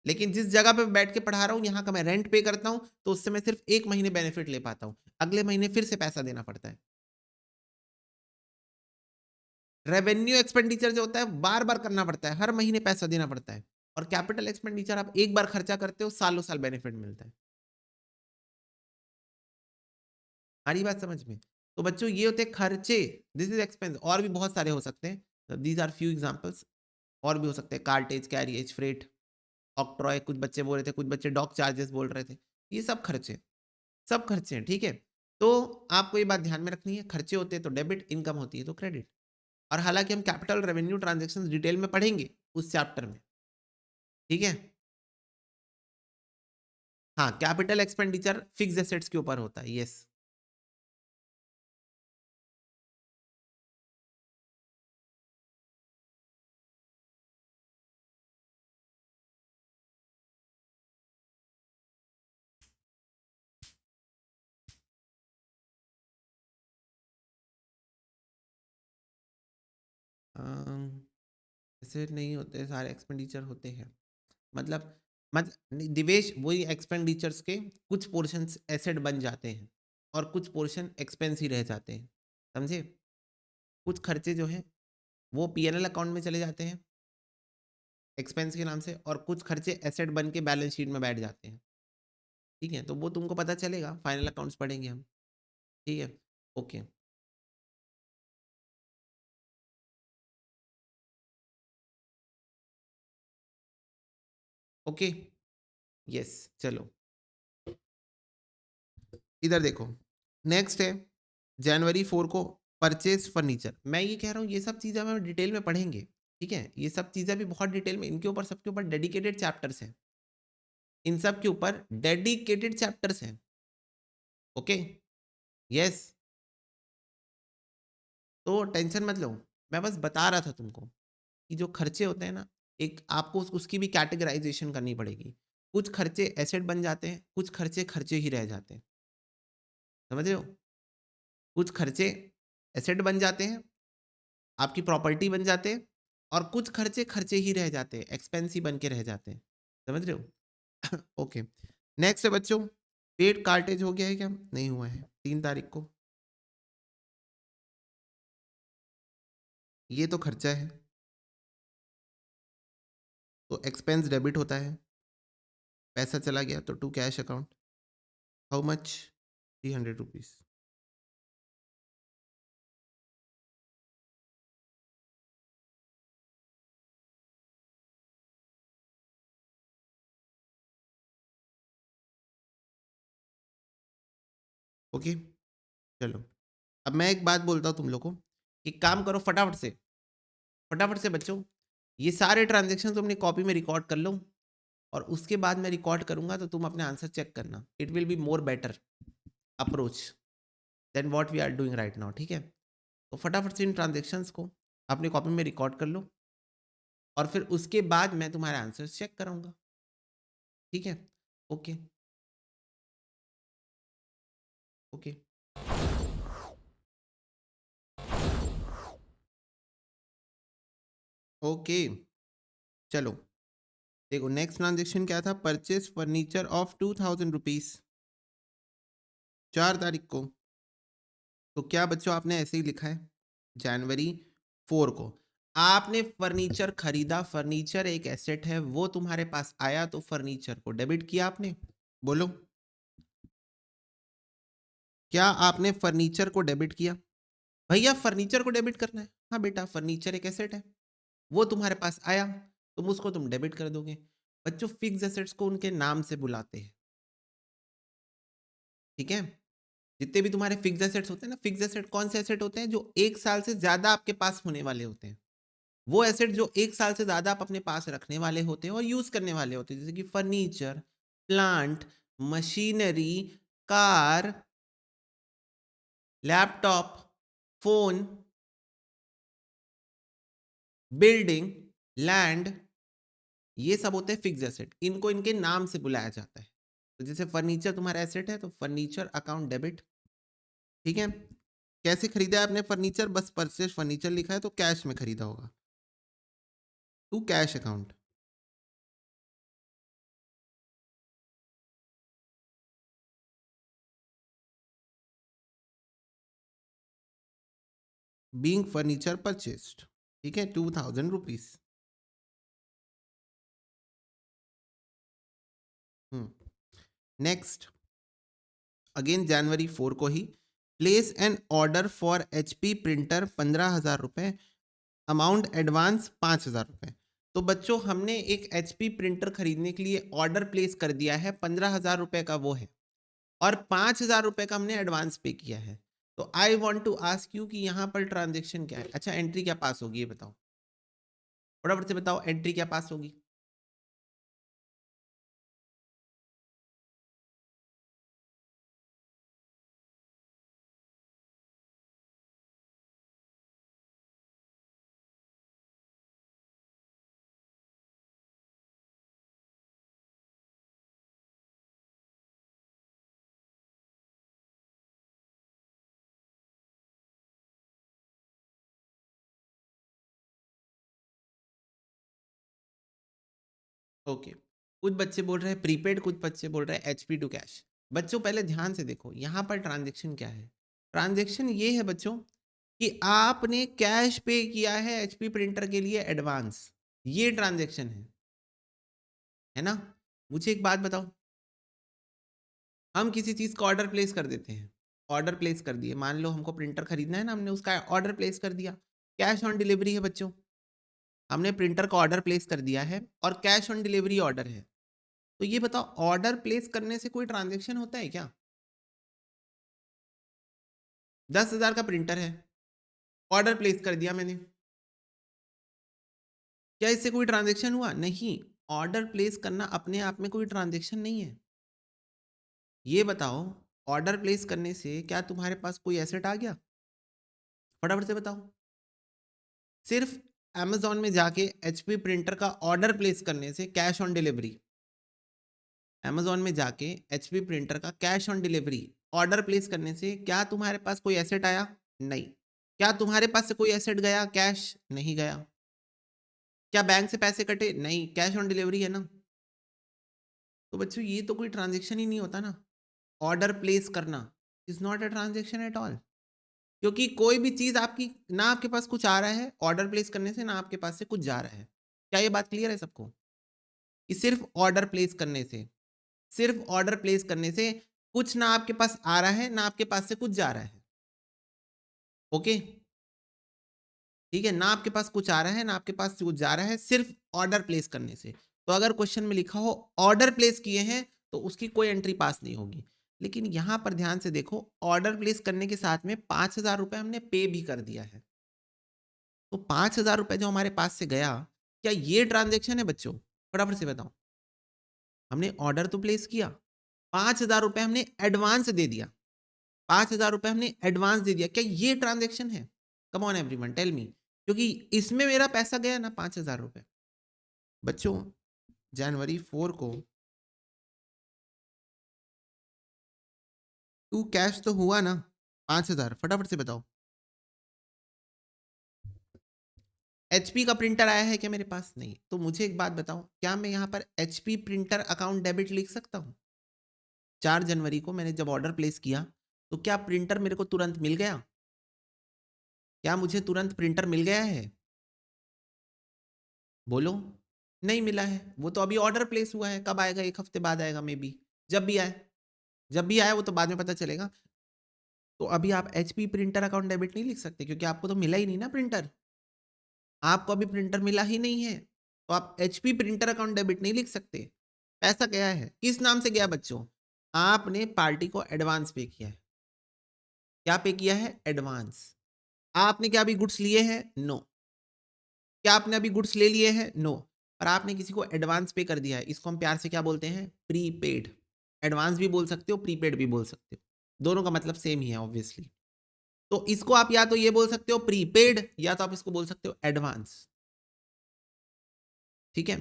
लेकिन जिस जगह पे बैठ के पढ़ा रहा हूँ यहाँ का मैं रेंट पे करता हूँ, तो उससे मैं सिर्फ 1 महीने बेनिफिट ले पाता हूँ, अगले महीने फिर से पैसा देना पड़ता है। रेवेन्यू एक्सपेंडिचर जो होता है बार-बार करना पड़ता है, हर महीने पैसा देना पड़ता है, और कैपिटल एक्सपेंडिचर आप एक बार खर्चा करते हो, सालों-साल बेनिफिट मिलता है। आ रही बात समझ में? तो बच्चों ये होते हैं खर्चे, दिस इज़ एक्सपेंस, और भी बहुत सारे हो सकते हैं। दीज़ आर फ्यू एग्जांपल्स, और भी हो सकते हैं, कार्टेज, कैरिएज, फ्रेट, ऑक्ट्रॉय, कुछ बच्चे बोल रहे थे, कुछ बच्चे डॉक चार्जेस बोल रहे थे। ये सब खर्चे हैं, ठीक है? तो आपको ये बात ध्यान में रखनी है, खर्चे होते हैं तो डेबिट, इनकम होती है तो क्रेडिट। और हालाँकि हम कैपिटल रेवेन्यू ट्रांज़ैक्शंस डिटेल में पढ़ेंगे उस चैप्टर में, ठीक है? हाँ, कैपिटल एक्सपेंडिचर फिक्स्ड एसेट्स के ऊपर होता है, येस। ऐसे नहीं होते, सारे एक्सपेंडिचर होते हैं। मतलब नहीं, दिवेश, वही एक्सपेंडिचर्स के कुछ पोर्शंस एसेट बन जाते हैं और कुछ पोर्शन एक्सपेंस ही रह जाते हैं, समझे? कुछ खर्चे जो हैं वो पीएनएल अकाउंट में चले जाते हैं एक्सपेंस के नाम से, और कुछ खर्चे एसेट बन के बैलेंस शीट में बैठ जाते हैं, ठीक है? तो वो तुमको पता चलेगा, फाइनल अकाउंट्स पढ़ेंगे हम, ठीक है? ओके। ओके, यस, चलो इधर देखो। नेक्स्ट है जनवरी 4 को परचेज फर्नीचर। मैं ये कह रहा हूँ ये सब चीज़ें हम डिटेल में पढ़ेंगे, ठीक है? ये सब चीज़ें भी बहुत डिटेल में, इनके ऊपर सबके ऊपर डेडिकेटेड चैप्टर्स हैं। इन सब के ऊपर डेडिकेटेड चैप्टर्स हैं। Okay, yes. तो टेंशन मत लो, मैं बस बता रहा था तुमको कि जो खर्चे होते हैं ना, एक आपको उसकी भी कैटेगराइजेशन करनी पड़ेगी। कुछ खर्चे एसेट बन जाते हैं, कुछ खर्चे खर्चे ही रह जाते हैं, समझ रहे हो? कुछ खर्चे एसेट बन जाते हैं, आपकी प्रॉपर्टी बन जाते हैं, और कुछ खर्चे खर्चे ही रह जाते हैं, एक्सपेंस ही बन के रह जाते हैं, समझ रहे हो? ओके, नेक्स्ट है बच्चों, पेड कार्टेज हो गया है क्या? नहीं हुआ है, 3 तारीख को। ये तो खर्चा है, तो एक्सपेंस डेबिट होता है, पैसा चला गया तो to cash account. How much? 300 rupees. Okay, चलो अब मैं एक बात बोलता हूँ तुम लोग को, एक काम करो फटाफट से, फटाफट से बच्चों, ये सारे ट्रांजेक्शन तुम अपनी कॉपी में रिकॉर्ड कर लो, और उसके बाद मैं रिकॉर्ड करूंगा तो तुम अपने आंसर चेक करना, it will be more better approach than what we are doing right now, ठीक है? तो फटाफट से इन ट्रांजेक्शन्स को अपनी कॉपी में रिकॉर्ड कर लो, और फिर उसके बाद मैं तुम्हारे आंसर चेक कराऊंगा, ठीक है? ओके, ओके, ओके, चलो देखो, नेक्स्ट ट्रांजेक्शन क्या था? परचेज फर्नीचर ऑफ 2000 रुपीज, 4 तारीख को। तो क्या बच्चों आपने ऐसे ही लिखा है जनवरी 4 को आपने फर्नीचर खरीदा, फर्नीचर एक एसेट है, वो तुम्हारे पास आया तो फर्नीचर को डेबिट किया आपने, बोलो क्या आपने फर्नीचर को डेबिट किया? भैया फर्नीचर को डेबिट करना है, हाँ बेटा फर्नीचर एक एसेट है, वो तुम्हारे पास आया, तुम डेबिट कर दोगे। बच्चों फिक्स एसेट्स को उनके नाम से बुलाते हैं, ठीक है? जितने भी तुम्हारे फिक्स एसेट्स होते हैं ना, फिक्स एसेट कौन से एसेट होते हैं? जो 1 साल से ज्यादा आपके पास होने वाले होते हैं, वो एसेट जो 1 साल से ज्यादा आप अपने पास रखने वाले होते हैं और यूज करने वाले होते हैं, जैसे कि furniture, plant, machinery, car, laptop, phone, building, land, ये सब होते हैं फिक्स एसेट, इनको इनके नाम से बुलाया जाता है। तो जैसे फर्नीचर तुम्हारा एसेट है तो फर्नीचर अकाउंट डेबिट, ठीक है? कैसे खरीदा है आपने फर्नीचर? बस परचेज फर्नीचर लिखा है तो कैश में खरीदा होगा, to cash account. Being furniture purchased, ठीक है, 2000 रुपीज। नेक्स्ट, अगेन जनवरी 4 को ही, place an order for HP printer 15,000 रुपए, अमाउंट एडवांस 5,000 रुपए। तो बच्चों हमने एक HP प्रिंटर खरीदने के लिए ऑर्डर प्लेस कर दिया है, 15,000 रुपए का वो है, और 5,000 रुपए का हमने एडवांस पे किया है। तो I want to ask you कि यहाँ पर ट्रांजेक्शन क्या है। अच्छा, एंट्री क्या पास होगी ये बताओ, फटाफट से बताओ, एंट्री क्या पास होगी। ओके, कुछ बच्चे बोल रहे हैं प्रीपेड, कुछ बच्चे बोल रहे हैं HP टू कैश। बच्चों पहले ध्यान से देखो यहाँ पर ट्रांजेक्शन क्या है। ट्रांजेक्शन ये है बच्चों कि आपने कैश पे किया है HP प्रिंटर के लिए एडवांस, ये ट्रांजेक्शन है ना। मुझे एक बात बताओ, हम किसी चीज का ऑर्डर प्लेस कर देते हैं, ऑर्डर प्लेस कर दिए, मान लो हमको प्रिंटर खरीदना है ना, हमने उसका ऑर्डर प्लेस कर दिया, कैश ऑन डिलीवरी है बच्चों, हमने प्रिंटर का ऑर्डर प्लेस कर दिया है और कैश ऑन डिलीवरी ऑर्डर है। तो ये बताओ, ऑर्डर प्लेस करने से कोई ट्रांजेक्शन होता है क्या। 10,000 का प्रिंटर है, ऑर्डर प्लेस कर दिया मैंने, क्या इससे कोई ट्रांजेक्शन हुआ। नहीं, ऑर्डर प्लेस करना अपने आप में कोई ट्रांजेक्शन नहीं है। ये बताओ, ऑर्डर प्लेस करने से क्या तुम्हारे पास कोई एसेट आ गया, फटाफट से बताओ। सिर्फ अमेजोन में जाके HP प्रिंटर का ऑर्डर प्लेस करने से, कैश ऑन डिलीवरी, अमेजोन में जाके HP प्रिंटर का cash on delivery order place करने से क्या तुम्हारे पास कोई एसेट आया, नहीं। क्या तुम्हारे पास से कोई एसेट गया, कैश नहीं गया। क्या बैंक से पैसे कटे, नहीं, कैश ऑन डिलीवरी है ना। तो बच्चों ये तो कोई ट्रांजेक्शन ही नहीं होता ना, ऑर्डर प्लेस करना is not a transaction at all. क्योंकि कोई भी चीज आपकी, ना आपके पास कुछ आ रहा है ऑर्डर प्लेस करने से, ना आपके पास से कुछ जा रहा है। क्या ये बात क्लियर है सबको, कि सिर्फ ऑर्डर प्लेस करने से, सिर्फ ऑर्डर प्लेस करने से कुछ ना आपके पास आ रहा है, ना आपके पास से कुछ जा रहा है। ओके, ठीक है, ना आपके पास कुछ आ रहा है, ना आपके पास कुछ जा रहा है, सिर्फ ऑर्डर प्लेस करने से। तो अगर क्वेश्चन में लिखा हो ऑर्डर प्लेस किए हैं तो उसकी कोई एंट्री पास नहीं होगी। लेकिन यहां पर ध्यान से देखो, ऑर्डर प्लेस करने के साथ में 5,000 रुपए हमने पे भी कर दिया है। तो 5,000 रुपए जो हमारे पास से गया, क्या ये ट्रांजेक्शन है बच्चों, फटाफट से बताओ। हमने ऑर्डर तो प्लेस किया, 5,000 रुपए हमने एडवांस दे दिया, 5,000 रुपए हमने एडवांस दे दिया, क्या ये ट्रांजेक्शन है। Come on everyone tell me, क्योंकि इसमें मेरा पैसा गया ना 5,000 रुपए। बच्चों जनवरी 4 को टू कैश तो हुआ ना 5,000, फटाफट से बताओ। HP का प्रिंटर आया है क्या मेरे पास, नहीं। तो मुझे एक बात बताओ, क्या मैं यहाँ पर HP प्रिंटर अकाउंट डेबिट लिख सकता हूँ। 4 जनवरी को मैंने जब ऑर्डर प्लेस किया, तो क्या प्रिंटर मेरे को तुरंत मिल गया, क्या मुझे तुरंत प्रिंटर मिल गया है, बोलो। नहीं मिला है, वो तो अभी ऑर्डर प्लेस हुआ है, कब आएगा, एक हफ्ते बाद आएगा मे बी, जब भी आए, जब भी आए वो तो बाद में पता चलेगा। तो अभी आप HP प्रिंटर अकाउंट डेबिट नहीं लिख सकते, क्योंकि आपको तो मिला ही नहीं ना प्रिंटर, आपको अभी प्रिंटर मिला ही नहीं है, तो आप HP प्रिंटर अकाउंट डेबिट नहीं लिख सकते। पैसा गया है, किस नाम से गया बच्चों, आपने पार्टी को एडवांस पे किया है। क्या पे किया है, एडवांस। आपने क्या अभी गुड्स लिए हैं, नो। क्या आपने अभी गुड्स ले लिए हैं, नो। पर आपने किसी को एडवांस पे कर दिया है, इसको हम प्यार से क्या बोलते हैं, प्रीपेड। एडवांस भी बोल सकते हो, प्रीपेड भी बोल सकते हो, दोनों का मतलब सेम ही है ऑब्वियसली। तो इसको आप या तो ये बोल सकते हो प्रीपेड, या तो आप इसको बोल सकते हो एडवांस, ठीक है।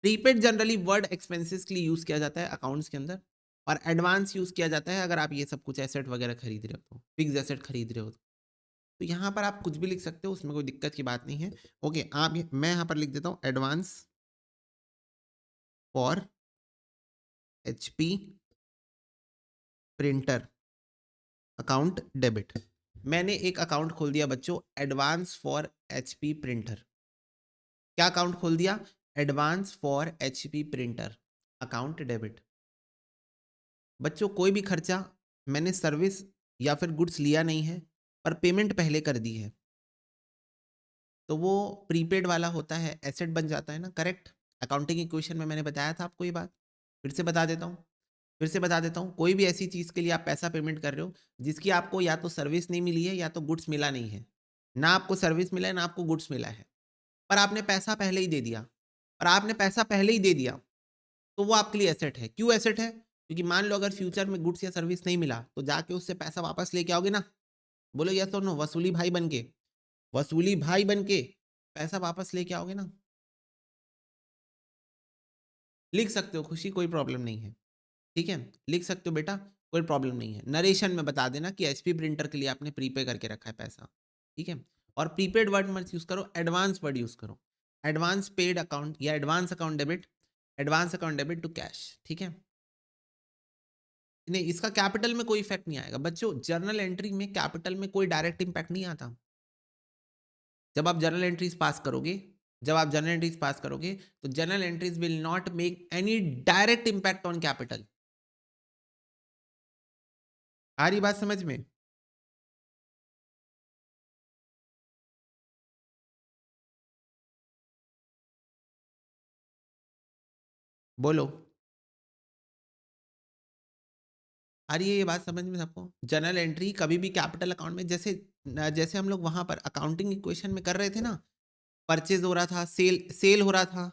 प्रीपेड जनरली वर्ड एक्सपेंसेस के लिए यूज किया जाता है अकाउंट्स के अंदर, और एडवांस यूज किया जाता है अगर आप ये सब कुछ एसेट वगैरह खरीद रहे हो, तो फिक्स एसेट खरीद रहे हो। तो यहाँ पर आप कुछ भी लिख सकते हो, उसमें कोई दिक्कत की बात नहीं है। ओके, मैं यहाँ पर लिख देता हूँ advance for HP printer account debit. मैंने एक अकाउंट खोल दिया बच्चों, एडवांस फॉर एचपी प्रिंटर। क्या अकाउंट खोल दिया? Advance for HP printer, account debit. बच्चों कोई भी खर्चा मैंने सर्विस या फिर गुड्स लिया नहीं है, पर पेमेंट पहले कर दी है, तो वो प्रीपेड वाला होता है, एसेट बन जाता है ना, करेक्ट? अकाउंटिंग इक्वेशन में मैंने बताया था आपको ये बात, फिर से बता देता हूँ। फिर से बता देता हूँ, कोई भी ऐसी चीज़ के लिए आप पैसा पेमेंट कर रहे हो जिसकी आपको या तो सर्विस नहीं मिली है या तो गुड्स मिला नहीं है, ना आपको सर्विस मिला है ना आपको गुड्स मिला है, पर आपने पैसा पहले ही दे दिया, और आपने पैसा पहले ही दे दिया, तो वो आपके लिए एसेट है। क्यों एसेट है? क्योंकि मान लो अगर फ्यूचर में गुड्स या सर्विस नहीं मिला तो जाके उससे पैसा वापस लेके आओगे ना। बोलो यस और नो, वसूली भाई बन के, वसूली भाई बन के पैसा वापस लेके आओगे ना। लिख सकते हो खुशी, कोई प्रॉब्लम नहीं है, ठीक है, लिख सकते हो बेटा, कोई प्रॉब्लम नहीं है। नरेशन में बता देना कि एचपी प्रिंटर के लिए आपने प्रीपे करके रखा है पैसा, ठीक है। और प्रीपेड वर्ड मत यूज करो, एडवांस वर्ड यूज करो। एडवांस पेड अकाउंट या advance account debit, advance account debit to cash, ठीक है। नहीं, इसका कैपिटल में कोई इफेक्ट नहीं आएगा बच्चों, जर्नल एंट्री में कैपिटल में कोई डायरेक्ट इंपैक्ट नहीं आता। जब आप जर्नल एंट्रीज पास करोगे, जब आप जर्नल एंट्रीज पास करोगे तो journal entries will not make any direct impact on capital. आ रही बात समझ में? बोलो, आ रही है ये बात समझ में सबको? जर्नल एंट्री कभी भी कैपिटल अकाउंट में, जैसे जैसे हम लोग वहां पर अकाउंटिंग इक्वेशन में कर रहे थे ना, परचेज हो रहा था, सेल सेल हो रहा था,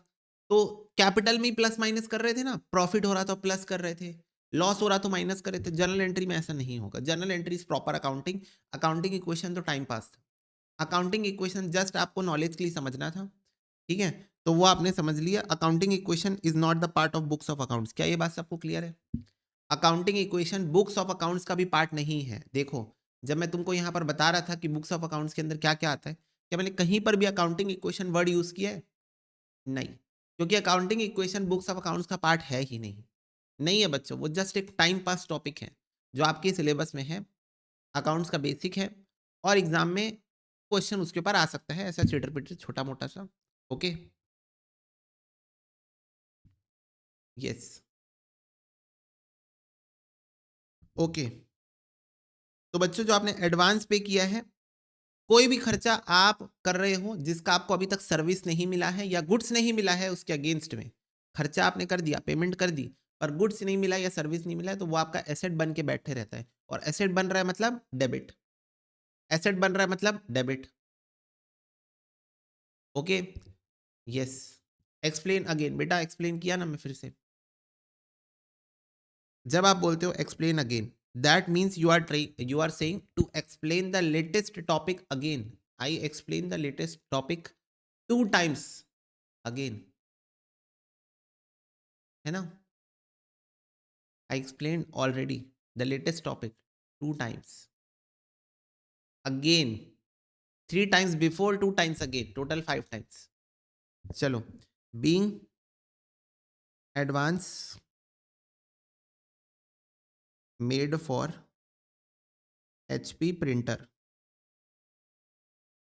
तो कैपिटल में ही प्लस माइनस कर रहे थे ना, प्रॉफिट हो रहा था प्लस कर रहे थे, लॉस हो रहा तो माइनस कर रहे थे। जर्नल एंट्री में ऐसा नहीं होगा, journal entry is proper accounting. Accounting equation तो टाइम पास था, अकाउंटिंग इक्वेशन जस्ट आपको नॉलेज के लिए समझना था, ठीक है, तो वो आपने समझ लिया। Accounting equation is not the part of books of accounts. क्या ये बात सबको क्लियर है? Accounting equation books of accounts का भी पार्ट नहीं है। देखो, जब मैं तुमको यहाँ पर बता रहा था कि बुक्स ऑफ अकाउंट्स के अंदर क्या क्या आता है, क्या मैंने कहीं पर भी अकाउंटिंग इक्वेशन वर्ड यूज किया है? नहीं, क्योंकि accounting equation books of accounts का पार्ट है ही नहीं। नहीं है बच्चों, वो जस्ट एक टाइम पास टॉपिक है जो आपके सिलेबस में है, अकाउंट्स का बेसिक है, और एग्जाम में क्वेश्चन उसके ऊपर आ सकता है, ऐसा चिटर पिटर छोटा मोटा सा। Okay, yes, okay. तो बच्चों जो आपने एडवांस पे किया है, कोई भी खर्चा आप कर रहे हो जिसका आपको अभी तक सर्विस नहीं मिला है या गुड्स नहीं मिला है, उसके अगेंस्ट में खर्चा आपने कर दिया, पेमेंट कर दी, पर गुड्स नहीं मिला या सर्विस नहीं मिला है, तो वो आपका एसेट बन के बैठे रहता है। और एसेट बन रहा है मतलब डेबिट, एसेट बन रहा है मतलब debit. Okay, yes. Explain again बेटा, एक्सप्लेन किया ना मैं फिर से। जब आप बोलते हो explain again, that means you are saying to explain the latest topic again. I explain the latest topic 2 times again, है ना? I explained already the latest topic 2 times. Again, 3 times before, 2 times again. Total 5 times. चलो, being advance made for HP printer.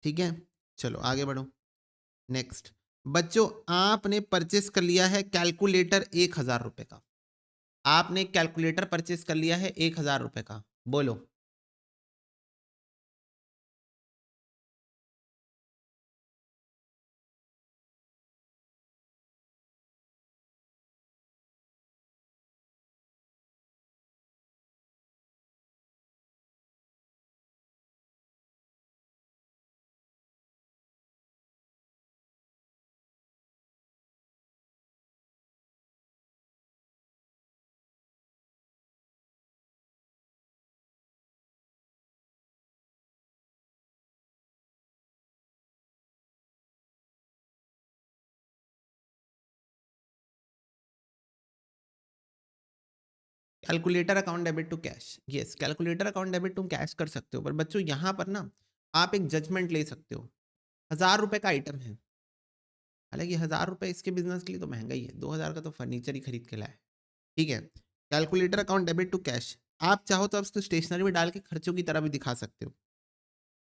ठीक है, चलो आगे बढ़ो। Next, बच्चों आपने परचेस कर लिया है कैलकुलेटर 1,000 रुपए का। आपने कैलकुलेटर परचेस कर लिया है 1,000 रुपए का। बोलो, calculator account debit to cash, yes, calculator account debit to cash कर सकते हो, पर बच्चों यहां पर ना आप एक जजमेंट ले सकते हो। 1,000 रुपए का आइटम है, हालांकि 1,000 रुपए इसके बिजनेस के लिए तो महंगा ही है, 2,000 का तो फर्नीचर ही खरीद के लाए, ठीक है। Calculator account debit to cash, आप चाहो तो आप इसको स्टेशनरी में डाल के खर्चों की तरह भी दिखा सकते हो,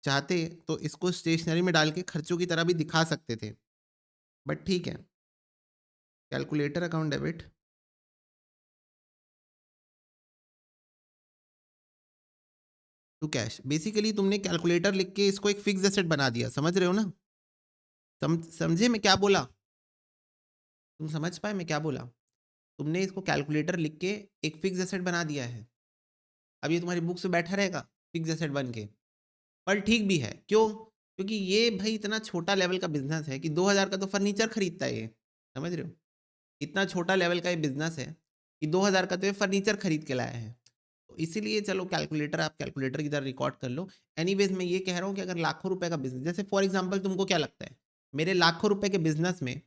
चाहते तो इसको स्टेशनरी में डाल के खर्चों की तरह भी दिखा सकते थे, बट ठीक है। Calculator account debit, to cash. Basically तुमने कैलकुलेटर लिख के इसको एक फिक्स एसेट बना दिया, समझ रहे हो ना? समझे मैं क्या बोला? तुम समझ पाए मैं क्या बोला? तुमने इसको कैलकुलेटर लिख के एक फिक्स एसेट बना दिया है। अब ये तुम्हारी बुक से बैठा रहेगा फिक्स एसेट बन के, पर ठीक भी है। क्यों? क्योंकि ये भाई इतना छोटा लेवल का बिजनेस है कि 2000 का तो फर्नीचर खरीदता है ये, समझ रहे हो? इतना छोटा लेवल का ये बिजनेस है कि 2000 का तो ये फर्नीचर खरीद के लाया है। तो इसीलिए चलो कैलकुलेटर, आप कैलकुलेटर की तरह रिकॉर्ड कर लो। एनीवेज मैं ये कह रहा हूँ कि अगर लाखों रुपए का बिजनेस, जैसे फॉर एग्जांपल तुमको क्या लगता है मेरे लाखों रुपए के बिजनेस में,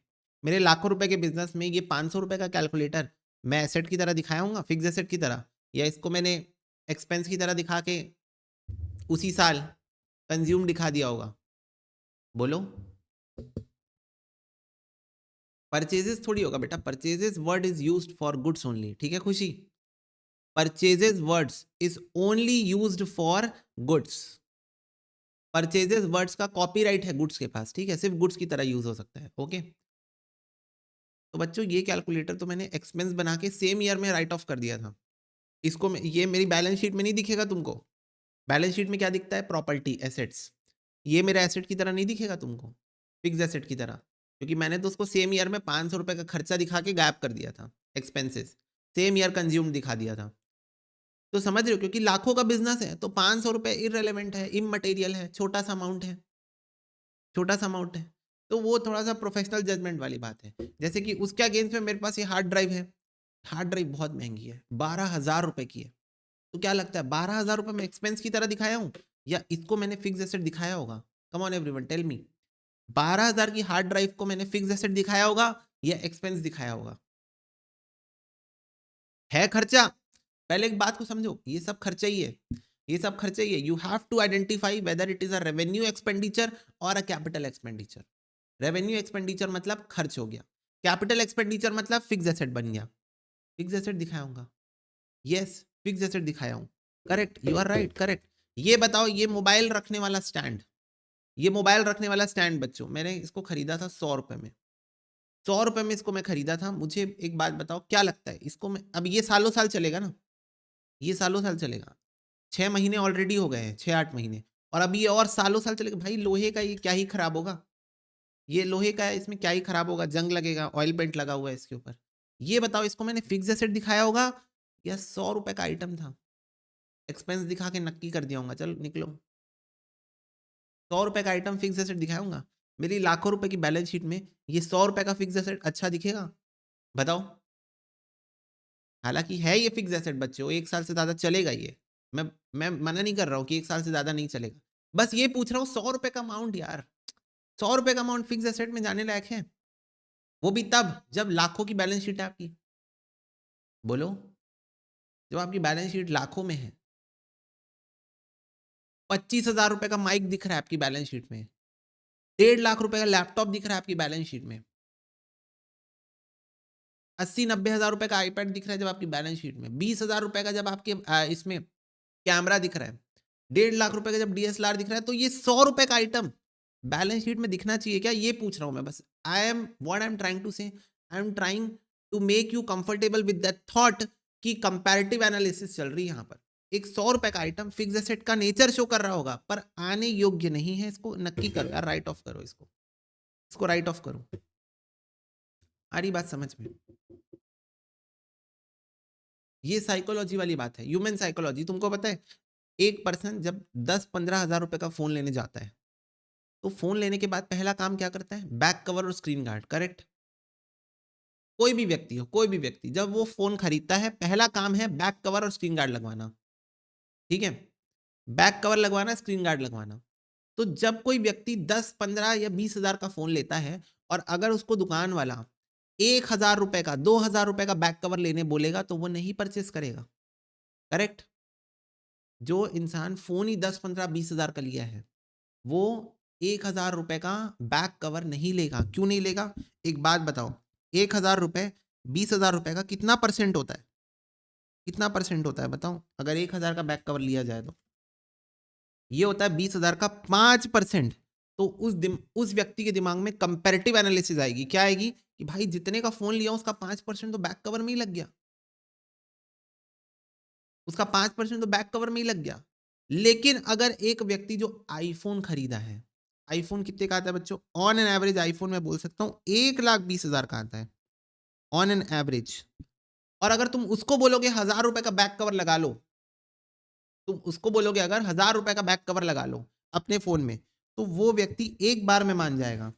मेरे लाखों रुपए के बिजनेस में ये 500 रुपए का कैलकुलेटर मैं एसेट की तरह दिखाया हूँ फिक्स एसेट की तरह, या इसको मैंने एक्सपेंस की तरह दिखा के उसी साल कंज्यूम दिखा दिया होगा? बोलो। परचेजेस थोड़ी होगा बेटा, purchases word is used for goods only, ठीक है खुशी? Purchases words is only used for goods. Purchases words का कॉपीराइट है गुड्स के पास, ठीक है? सिर्फ गुड्स की तरह यूज हो सकता है, ओके? तो बच्चों ये कैलकुलेटर तो मैंने एक्सपेंस बना के सेम ईयर में राइट ऑफ कर दिया था। इसको ये मेरी बैलेंस शीट में नहीं दिखेगा तुमको। बैलेंस शीट में क्या दिखता है? Property, assets. ये मेरा एसेट की तरह नहीं दिखेगा तुमको, फिक्स एसेट की तरह, क्योंकि मैंने तो उसको सेम ईयर में 500 रुपए का खर्चा दिखा के गायब कर दिया था, एक्सपेंसेस सेम ईयर कंज्यूम दिखा दिया था। तो समझ रहे हो? क्योंकि लाखों का बिजनेस है तो 500 रुपए इररेलेवेंट है, इममटेरियल है, छोटा सा अमाउंट है, छोटा सा अमाउंट है। तो वो थोड़ा सा प्रोफेशनल जजमेंट वाली बात है। जैसे कि उसके अगेंस्ट में मेरे पास ये हार्ड ड्राइव है, हार्ड ड्राइव बहुत महंगी है, 12,000 रुपए की है। तो क्या लगता है 12,000 रुपए में एक्सपेंस की तरह दिखाया हूं, या इसको मैंने फिक्स एसेट दिखाया होगा? Come on everyone tell me, 12,000 की हार्ड ड्राइव को मैंने फिक्स एसेट दिखाया होगा या एक्सपेंस दिखाया होगा? है खर्चा। पहले एक बात को समझो, ये सब खर्चा ही है, ये सब खर्चा ही है। You have to identify whether it is a revenue expenditure और a capital expenditure. Revenue expenditure मतलब खर्च हो गया, कैपिटल एक्सपेंडिचर मतलब फिक्स एसेट बन गया। फिक्स एसेट दिखाया होगा, यस फिक्स एसेट दिखाया हूं, correct, you are right, correct. ये बताओ, ये मोबाइल रखने वाला स्टैंड, ये मोबाइल रखने वाला स्टैंड बच्चों, मैंने इसको खरीदा था 100 रुपए में, 100 रुपए में इसको मैं खरीदा था। मुझे एक बात बताओ, क्या लगता है इसको मैं, अब ये सालों साल चलेगा ना, ये सालों साल चलेगा। 6 महीने ऑलरेडी हो गए हैं, 6-8 महीने, और अब ये और सालों साल चलेगा। भाई लोहे का ये क्या ही खराब होगा, ये लोहे का है, इसमें क्या ही खराब होगा, जंग लगेगा, ऑयल पेंट लगा हुआ है इसके ऊपर। ये बताओ, इसको मैंने फिक्स एसेट दिखाया होगा या 100 रुपए का आइटम था, एक्सपेंस दिखा के नक्की कर दिया होगा? चलो निकलो, 100 रुपए का आइटम फिक्स एसेट दिखाऊंगा? मेरी लाखों रुपए की बैलेंस शीट में ये 100 रुपए का फिक्स एसेट अच्छा दिखेगा? बताओ। हालांकि है ये फिक्स एसेट बच्चों, 1 साल से ज्यादा चलेगा ये, मैं मना नहीं कर रहा हूँ कि 1 साल से ज्यादा नहीं चलेगा, बस ये पूछ रहा हूँ 100 रुपए का अमाउंट यार, 100 रुपए का अमाउंट फिक्स एसेट में जाने लायक है? वो भी तब जब लाखों की बैलेंस शीट है आपकी। बोलो, जब आपकी बैलेंस शीट लाखों में है। 25,000 रुपए का माइक दिख रहा है आपकी बैलेंस शीट में, 1.5 लाख रुपए का लैपटॉप दिख रहा है आपकी बैलेंस शीट में, 80-90 हजार रुपए का आईपैड दिख रहा है जब आपकी बैलेंस शीट में, 20,000 रुपए का जब आपके इसमें कैमरा दिख रहा है, 1.5 लाख रुपए का जब डीएसएलआर दिख रहा है, तो ये 100 रुपए का आइटम बैलेंस शीट में दिखना चाहिए क्या? ये पूछ रहा हूं मैं बस। आई am trying to say, I am trying to make you comfortable with that thought कि कंपैरेटिव एनालिसिस चल रही है यहाँ पर। एक 100 रुपए का आइटम फिक्स एसेट का नेचर शो कर रहा होगा, पर आने योग्य नहीं है। इसको नक्की करो यार, राइट ऑफ करो इसको, इसको राइट ऑफ करो। आ रही बात समझ में? ये साइकोलॉजी वाली बात है, ह्यूमन साइकोलॉजी। तुमको पता है, एक पर्सन जब 10-15 हजार रुपए का फोन लेने जाता है, तो फोन लेने के बाद पहला काम क्या करता है? बैक कवर और स्क्रीन गार्ड, करेक्ट? कोई भी व्यक्ति हो, कोई भी व्यक्ति जब वो फोन खरीदता है, पहला काम है बैक कवर और स्क्रीन गार्ड लगवाना, ठीक है? बैक कवर लगवाना, स्क्रीन गार्ड लगवाना। तो जब कोई व्यक्ति 10-15 या 20 हजार का फोन लेता है, और अगर उसको दुकान वाला 1,000 रुपए का, 2,000 रुपए का बैक कवर लेने बोलेगा, तो वो नहीं परचेस करेगा, करेक्ट? जो इंसान फोन ही 10-15-20 हजार का लिया है, वो 1,000 रुपए का बैक कवर नहीं लेगा। क्यों नहीं लेगा? एक बात बताओ, 1,000 रुपए 20,000 रुपए का कितना परसेंट होता है? कितना परसेंट होता है बताओ, अगर 1,000 का बैक कवर लिया जाए तो? ये होता है 20,000 का 5%। तो उस व्यक्ति के दिमाग में कंपैरेटिव एनालिसिस आएगी। क्या आएगी कि भाई जितने का फोन लिया उसका 5% तो बैक कवर में ही लग गया, उसका 5% तो बैक कवर में ही लग गया। लेकिन अगर एक व्यक्ति जो आईफोन खरीदा है, आईफोन कितने का आता है बच्चों? ऑन एन एवरेज आईफोन मैं बोल सकता हूं 1,20,000 का आता है ऑन एन एवरेज। और अगर तुम उसको बोलोगे 1,000 रुपए का बैक कवर लगा लो, तुम उसको बोलोगे अगर 1,000 रुपए का बैक कवर लगा लो अपने फोन में, तो वो व्यक्ति एक बार में मान जाएगा।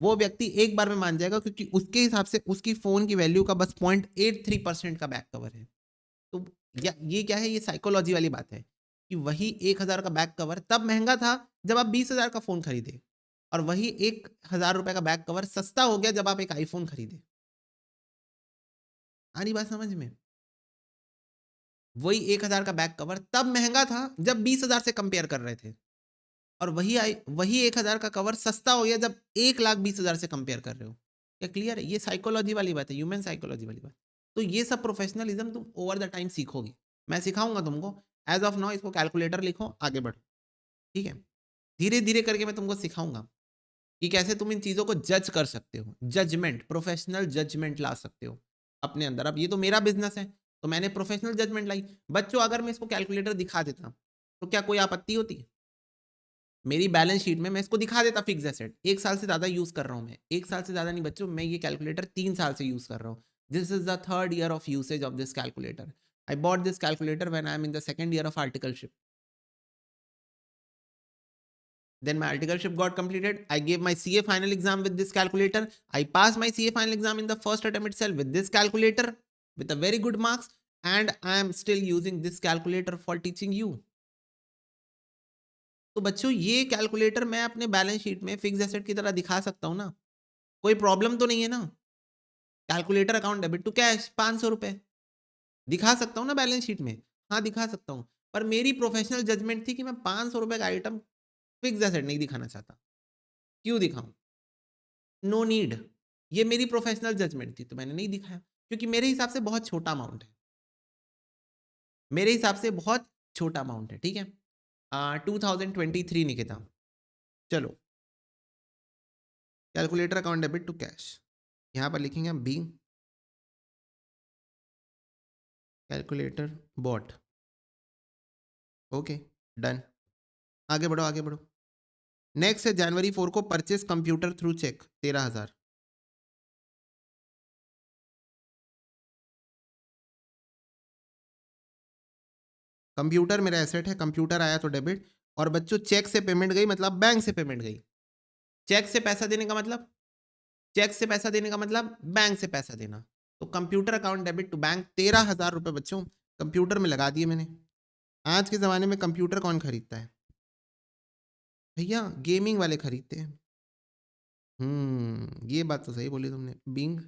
वो व्यक्ति एक बार में मान जाएगा, क्योंकि उसके हिसाब से उसकी फोन की वैल्यू का बस 0.83% का बैक कवर है। तो ये क्या है? ये साइकोलॉजी वाली बात है कि वही 1,000 का बैक कवर तब महंगा था जब आप 20,000 का फोन खरीदे, और वही 1,000 रुपए का बैक कवर सस्ता हो गया जब आप एक आईफोन खरीदे। आ रही बात समझ में? वही 1,000 का बैक कवर तब महंगा था जब 20,000 से कंपेयर कर रहे थे, और वही 1,000 का कवर सस्ता हो गया जब 1,20,000 से कंपेयर कर रहे हो। क्या क्लियर है? ये साइकोलॉजी वाली बात है, ह्यूमन साइकोलॉजी वाली बात। तो ये सब प्रोफेशनलिज्म तुम ओवर द टाइम सीखोगे, मैं सिखाऊंगा तुमको। एज ऑफ नाउ इसको कैलकुलेटर लिखो, आगे बढ़ो, ठीक है? धीरे धीरे करके मैं तुमको सिखाऊंगा कि कैसे तुम इन चीजों को जज कर सकते हो, जजमेंट, प्रोफेशनल जजमेंट ला सकते हो अपने अंदर। अब ये तो मेरा बिजनेस है, तो मैंने प्रोफेशनल जजमेंट लाई। बच्चों अगर मैं इसको कैलकुलेटर दिखा देता तो क्या कोई आपत्ति होती? मेरी बैलेंस शीट में मैं इसको दिखा देता फिक्स एसेट, 1 साल से ज्यादा यूज कर रहा हूं मैं, 1 साल से ज्यादा नहीं बच्चों, मैं ये कैलकुलेटर 3 साल से यूज कर रहा हूं। This is the third year of usage of this calculator. I bought this calculator when I M in the second year of articleship. Then my articleship got completed. I gave my CA final exam with this calculator. I passed my CA final exam in the first attempt itself with this calculator with a very good marks, and I am still using this calculator for teaching you. तो बच्चों ये calculator मैं अपने balance sheet में fix asset की तरह दिखा सकता हूँ ना, कोई प्रॉब्लम तो नहीं है ना? Calculator account debit to cash 500 रुपए दिखा सकता हूँ ना बैलेंस शीट में? हाँ दिखा सकता हूँ, पर मेरी प्रोफेशनल जजमेंट थी कि मैं 500 रुपए का आइटम फिक्स एसेट नहीं दिखाना चाहता। क्यों दिखाऊं? No need. ये मेरी प्रोफेशनल जजमेंट थी, तो मैंने नहीं दिखाया, क्योंकि मेरे हिसाब से बहुत छोटा अमाउंट है, मेरे हिसाब से बहुत छोटा अमाउंट है, ठीक है? 2023 निकिता, चलो calculator account debit to cash, यहां पर लिखेंगे हम B, calculator bought, okay done. आगे बढ़ो आगे बढ़ो। नेक्स्ट है जनवरी 4 को purchase computer through cheque 13,000। Computer मेरा एसेट है, कंप्यूटर आया तो डेबिट, और बच्चों चेक से पेमेंट गई मतलब बैंक से पेमेंट गई। चेक से पैसा देने का मतलब, चेक से पैसा देने का मतलब बैंक से पैसा देना। तो computer account debit to bank 13,000 रुपए बच्चों कंप्यूटर में लगा दिए मैंने। आज के जमाने में कंप्यूटर कौन खरीदता है भैया? गेमिंग वाले खरीदते हैं। ये बात तो सही बोली तुमने, being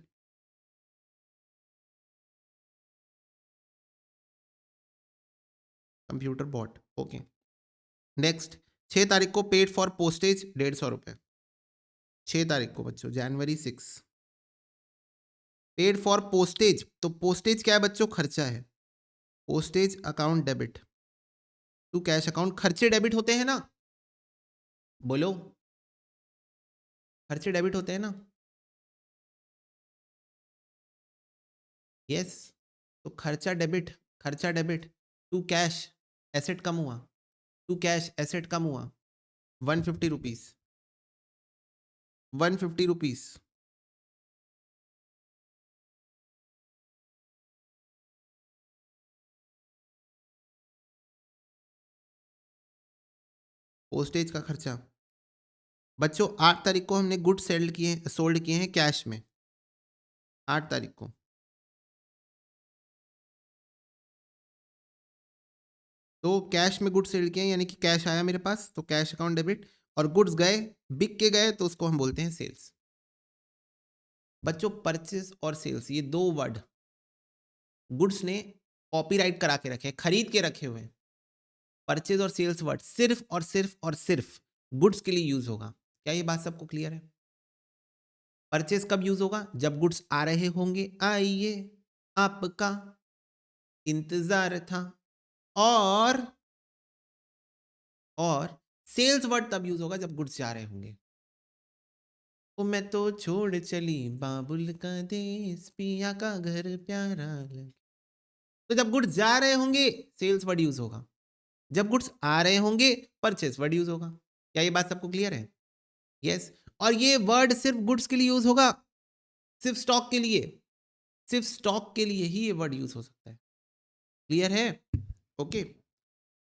computer bought, okay. Next 6 तारीख को पेड फॉर पोस्टेज 150 रुपए, 6 तारीख को बच्चों January 6 पेड फॉर पोस्टेज। तो पोस्टेज क्या है बच्चों? खर्चा है। Postage account debit to cash account, खर्चे डेबिट होते हैं ना? बोलो, खर्चे डेबिट होते हैं ना? यस। तो खर्चा डेबिट, खर्चा डेबिट टू कैश एसेट कम हुआ, टू कैश एसेट कम हुआ 150 रुपीज, 150 रुपीज। पोस्टेज का खर्चा बच्चों 8 तारीख को हमने गुड सेल्ड किए, सोल्ड किए हैं कैश में, 8 तारीख को। तो कैश में गुड सेल्ड किए यानी कि कैश आया मेरे पास, तो कैश अकाउंट डेबिट, और गुड्स गए, बिक के गए, तो उसको हम बोलते हैं सेल्स। बच्चों परचेस और सेल्स ये दो वर्ड गुड्स ने कॉपीराइट करा के रखे, खरीद के रखे हुए हैं। परचेज और सेल्स वर्ड सिर्फ और सिर्फ और सिर्फ गुड्स के लिए यूज होगा। क्या ये बात सबको क्लियर है? परचेज कब यूज होगा? जब गुड्स आ रहे होंगे, आइए आपका इंतजार था, और और सेल्स वर्ड तब यूज होगा जब गुड्स जा रहे होंगे। ओ मैं तो छोड़ चली बाबुल का देश, पिया का घर प्यारा लगे। तो जब गुड्स जा रहे होंगे सेल्स वर्ड यूज होगा, जब गुड्स आ रहे होंगे परचेस वर्ड यूज होगा। क्या ये बात सबको क्लियर है? यस। और ये वर्ड सिर्फ गुड्स के लिए यूज होगा, सिर्फ स्टॉक के लिए, सिर्फ स्टॉक के लिए ही ये वर्ड यूज हो सकता है। क्लियर है? ओके।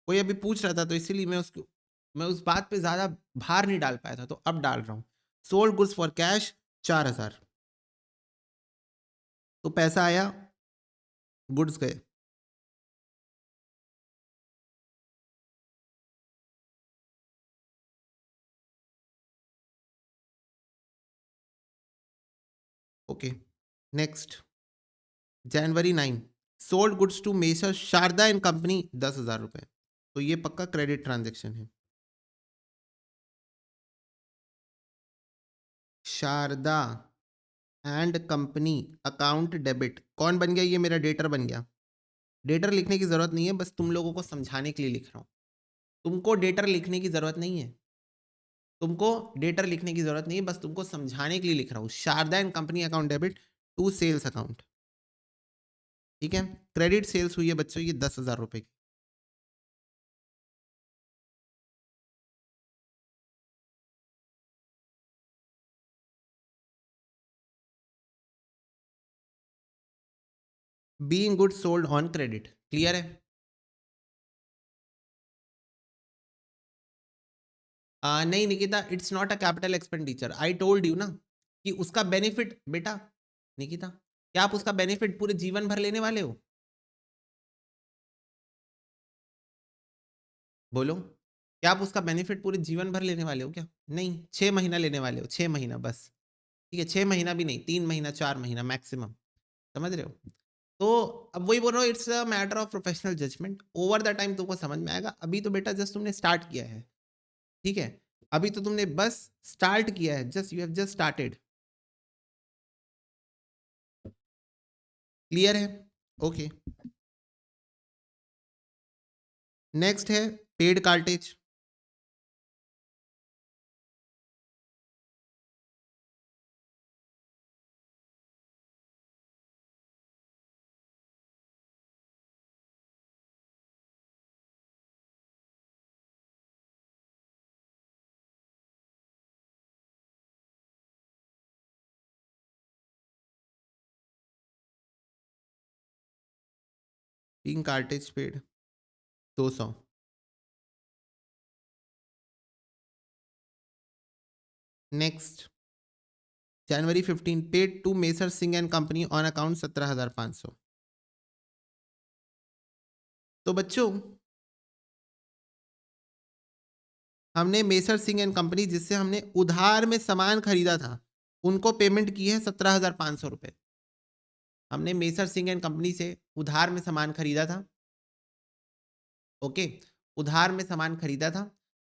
कोई अभी पूछ रहा था तो इसीलिए मैं उस बात पे ज्यादा भार नहीं डाल पाया था, तो अब डाल रहा हूं। सोल्ड गुड्स फॉर कैश 4000, तो पैसा आया, गुड्स गए। Okay, next. जनवरी 9, sold goods to Messrs Sharda and company 10,000 रुपए। तो ये पक्का क्रेडिट ट्रांजेक्शन है। Sharda and company account debit, कौन बन गया? ये मेरा डेटर बन गया। डेटर लिखने की जरूरत नहीं है, बस तुम लोगों को समझाने के लिए लिख रहा हूं। तुमको डेटर लिखने की जरूरत नहीं है, तुमको डेटर लिखने की जरूरत नहीं है, बस तुमको समझाने के लिए लिख रहा हूं। Sharda and company account debit to sales account, ठीक है। क्रेडिट सेल्स हुई है बच्चों ये 10,000 रुपए की। Being good sold on credit, clear है? नहीं Nikita, it's not a capital expenditure. I told you ना कि उसका बेनिफिट बेटा। निकिता, क्या आप उसका बेनिफिट पूरे जीवन भर लेने वाले हो? बोलो, क्या आप उसका बेनिफिट पूरे जीवन भर लेने वाले हो क्या? नहीं, 6 महीना लेने वाले हो, 6 महीना बस। ठीक है, 6 महीना भी नहीं, 3 महीना 4 महीना मैक्सिमम। समझ रहे हो? तो अब वही बोल रहा हूँ, it's a matter of professional judgement. Over the time तुमको समझ में आएगा। अभी तो बेटा जस्ट तुमने स्टार्ट किया है, ठीक है। अभी तो तुमने बस स्टार्ट किया है, just you have just started. Clear है? ओके। नेक्स्ट है paid cartage. Pink cartage paid 200। Next, जनवरी 15 paid to Messrs Singh and company on account 17,500। तो बच्चों, हमने मेसर सिंह एंड कंपनी जिससे हमने उधार में सामान खरीदा था उनको पेमेंट की है 17,500 रुपए। हमने मेसर सिंह एंड कंपनी से उधार में सामान खरीदा था, ओके। उधार में सामान खरीदा था,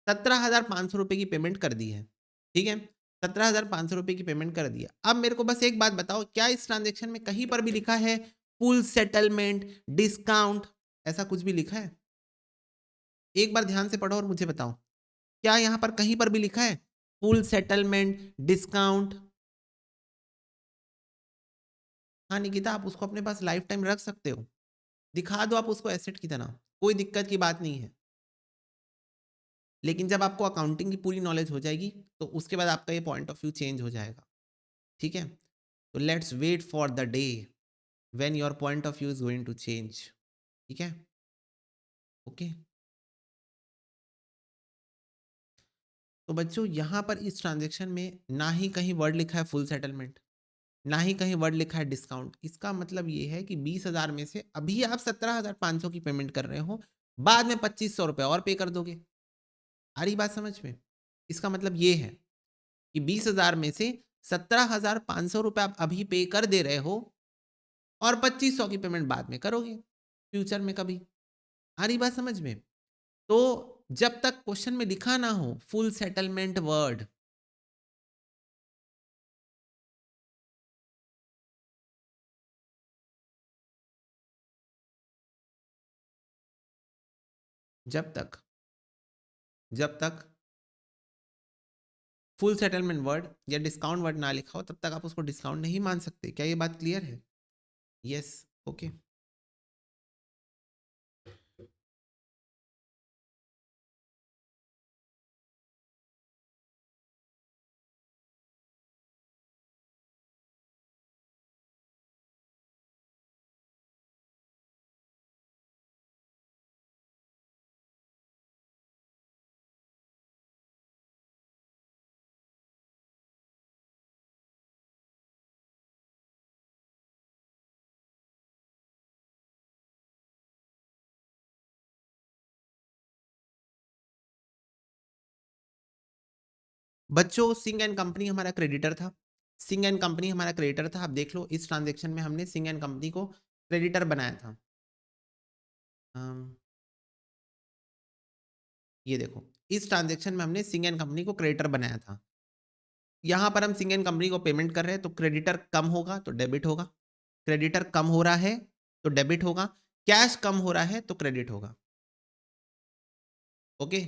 17,500 रुपए की पेमेंट कर दी है, ठीक है। 17,500 रुपए की पेमेंट कर दिया। अब मेरे को बस एक बात बताओ, क्या इस ट्रांजेक्शन में कहीं पर भी लिखा है फुल सेटलमेंट, डिस्काउंट, ऐसा कुछ भी लिखा है? एक बार ध्यान से पढ़ो और मुझे बताओ, क्या यहां पर कहीं पर भी लिखा है फुल सेटलमेंट, डिस्काउंट? हाँ निकिता, आप उसको अपने पास लाइफ टाइम रख सकते हो, दिखा दो आप उसको एसेट की तरह, कोई दिक्कत की बात नहीं है। लेकिन जब आपको अकाउंटिंग की पूरी नॉलेज हो जाएगी तो उसके बाद आपका ये पॉइंट ऑफ व्यू चेंज हो जाएगा, ठीक है। तो let's wait for the day when your point of view is going to change, ठीक है। ओके। तो बच्चों यहां पर इस ट्रांजेक्शन में ना ही कहीं वर्ड लिखा है फुल सेटलमेंट, ना ही कहीं वर्ड लिखा है डिस्काउंट। इसका मतलब ये है कि 20,000 में से अभी आप 17,500 की पेमेंट कर रहे हो, बाद में 2,500 रुपये और पे कर दोगे। आ रही बात समझ में? इसका मतलब ये है कि 20,000 में से 17,500 रुपये आप अभी पे कर दे रहे हो और 2,500 की पेमेंट बाद में करोगे फ्यूचर में कभी। आ रही बात समझ में? तो जब तक क्वेश्चन में लिखा ना हो फुल सेटलमेंट वर्ड, जब तक जब तक फुल सेटलमेंट वर्ड या डिस्काउंट वर्ड ना लिखा हो तब तक आप उसको डिस्काउंट नहीं मान सकते। क्या ये बात क्लियर है? Yes, okay. बच्चों सिंह एंड कंपनी हमारा क्रेडिटर था, सिंह एंड कंपनी हमारा क्रेडिटर था। आप देख लो इस ट्रांजेक्शन में हमने सिंह एंड कंपनी को क्रेडिटर बनाया था। ये देखो इस ट्रांजेक्शन में हमने सिंह एंड कंपनी को क्रेडिटर बनाया था। यहां पर हम सिंह एंड कंपनी को पेमेंट कर रहे हैं तो क्रेडिटर कम होगा तो डेबिट होगा, क्रेडिटर कम हो रहा है तो डेबिट होगा, कैश कम हो रहा है तो क्रेडिट होगा। ओके,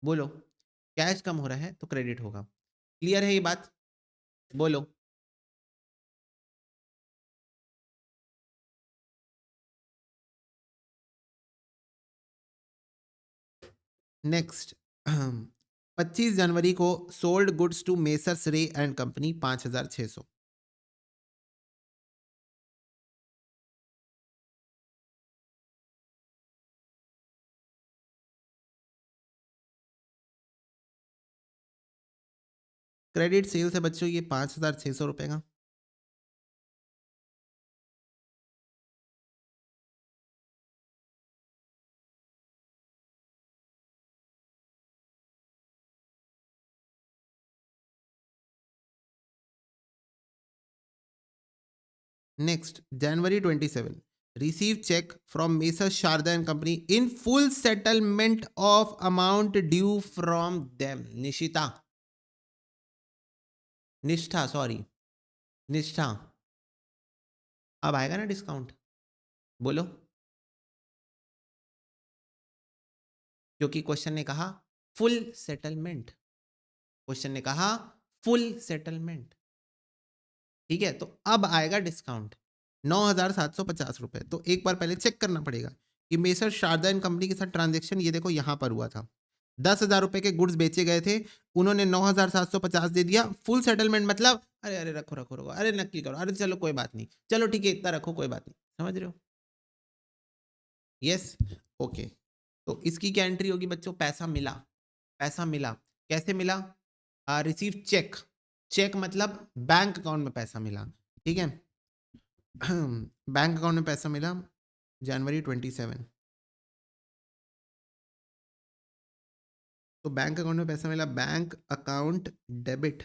बोलो। कैश कम हो रहा है तो क्रेडिट होगा। क्लियर है ये बात? बोलो। नेक्स्ट 25 जनवरी को sold goods to Messrs Ray and company 5,600। Credit sales है बच्चों ये 5,600 रुपए का। Next January 27 receive cheque from Messrs Sharda and company in full settlement of amount due from them. Nishita, Nishtha, sorry, निष्ठा। अब आएगा ना डिस्काउंट? बोलो। क्योंकि क्वेश्चन ने कहा फुल सेटलमेंट, क्वेश्चन ने कहा फुल सेटलमेंट। ठीक है, तो अब आएगा डिस्काउंट 9,750 रुपए। तो एक बार पहले चेक करना पड़ेगा कि मेसर शारदा एंड कंपनी के साथ ट्रांजेक्शन ये देखो यहां पर हुआ था। 10,000 रुपए के गुड्स बेचे गए थे, उन्होंने 9,750 दे दिया। फुल सेटलमेंट मतलब अरे अरे रखो रखो रखो, अरे नक्की करो, अरे चलो कोई बात नहीं, चलो ठीक है इतना रखो कोई बात नहीं। समझ रहे हो? Yes, okay. तो इसकी क्या एंट्री होगी बच्चों? पैसा मिला, पैसा मिला। कैसे मिला? रिसीव चेक, चेक मतलब बैंक अकाउंट में पैसा मिला। ठीक है, बैंक अकाउंट में पैसा मिला January 27। तो बैंक अकाउंट में पैसा मिला, bank account debit,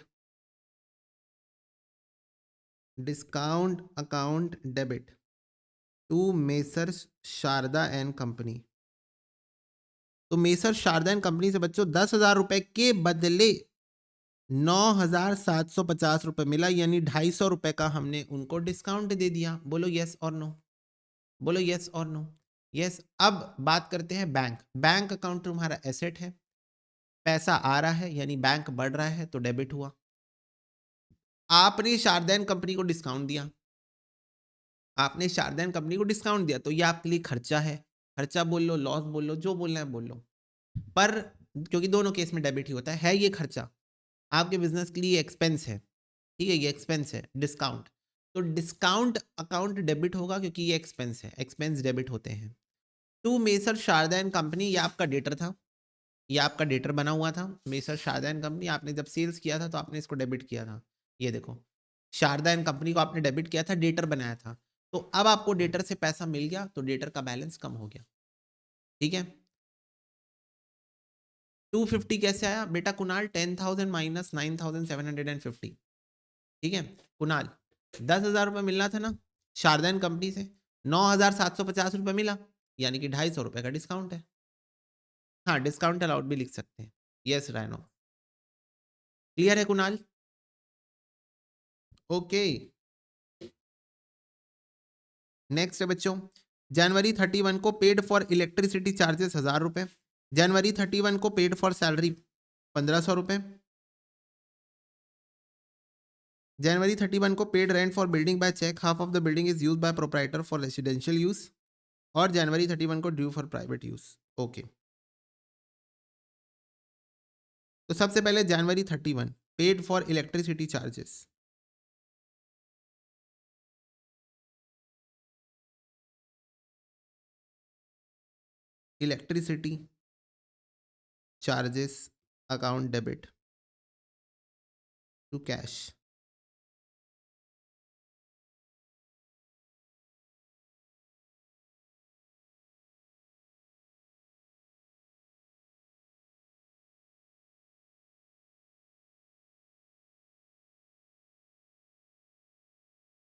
discount account debit to Messrs Sharda and company. तो मेसर शारदा एंड कंपनी से बच्चों 10,000 रुपए के बदले 9,750 रुपए मिला, यानी 250 रुपए का हमने उनको डिस्काउंट दे दिया। बोलो यस और नो, बोलो यस और नो। यस। अब बात करते हैं बैंक। बैंक अकाउंट तुम्हारा एसेट है, पैसा आ रहा है यानी बैंक बढ़ रहा है तो डेबिट हुआ। आपने शारदा एंड कंपनी को डिस्काउंट दिया, आपने शारदा एंड कंपनी को डिस्काउंट दिया तो ये आपके लिए खर्चा है। खर्चा बोल लो, लॉस बोल लो, जो बोलना है बोल लो। पर क्योंकि दोनों केस में डेबिट ही होता है ये खर्चा, आपके बिजनेस के लिए एक्सपेंस है। ठीक है, ये एक्सपेंस है डिस्काउंट। तो डिस्काउंट अकाउंट डेबिट होगा क्योंकि ये एक्सपेंस है, एक्सपेंस डेबिट होते हैं। To Messrs Sharda and company, ये आपका डेटर था, ये आपका डेटर बना हुआ था। मेसर शारदा एंड कंपनी, आपने जब सेल्स किया था तो आपने इसको डेबिट किया था। ये देखो शारदा एंड कंपनी को आपने डेबिट किया था, डेटर बनाया था। तो अब आपको डेटर से पैसा मिल गया तो डेटर का बैलेंस कम हो गया। ठीक है, 250 कैसे आया बेटा कुणाल? 10,000 माइनस 9,750। ठीक है कुणाल, 10,000 रुपये मिलना था ना शारदा एंड कंपनी से, 9,750 रुपये मिला, यानी कि 250 रुपये का डिस्काउंट है। हाँ, डिस्काउंट अलाउड भी लिख सकते हैं। यस रायनो, क्लियर है कुणाल? ओके। नेक्स्ट है बच्चों जनवरी 31 को पेड फॉर इलेक्ट्रिसिटी चार्जेस 1000 रुपए। जनवरी 31 को पेड फॉर सैलरी 1500 रुपए। जनवरी 31 को paid rent for building by cheque, half of the building is use by proprietor for residential use. और जनवरी 31 को due for private use. Okay, तो सबसे पहले जनवरी 31 paid for electricity charges. Electricity charges account debit to cash.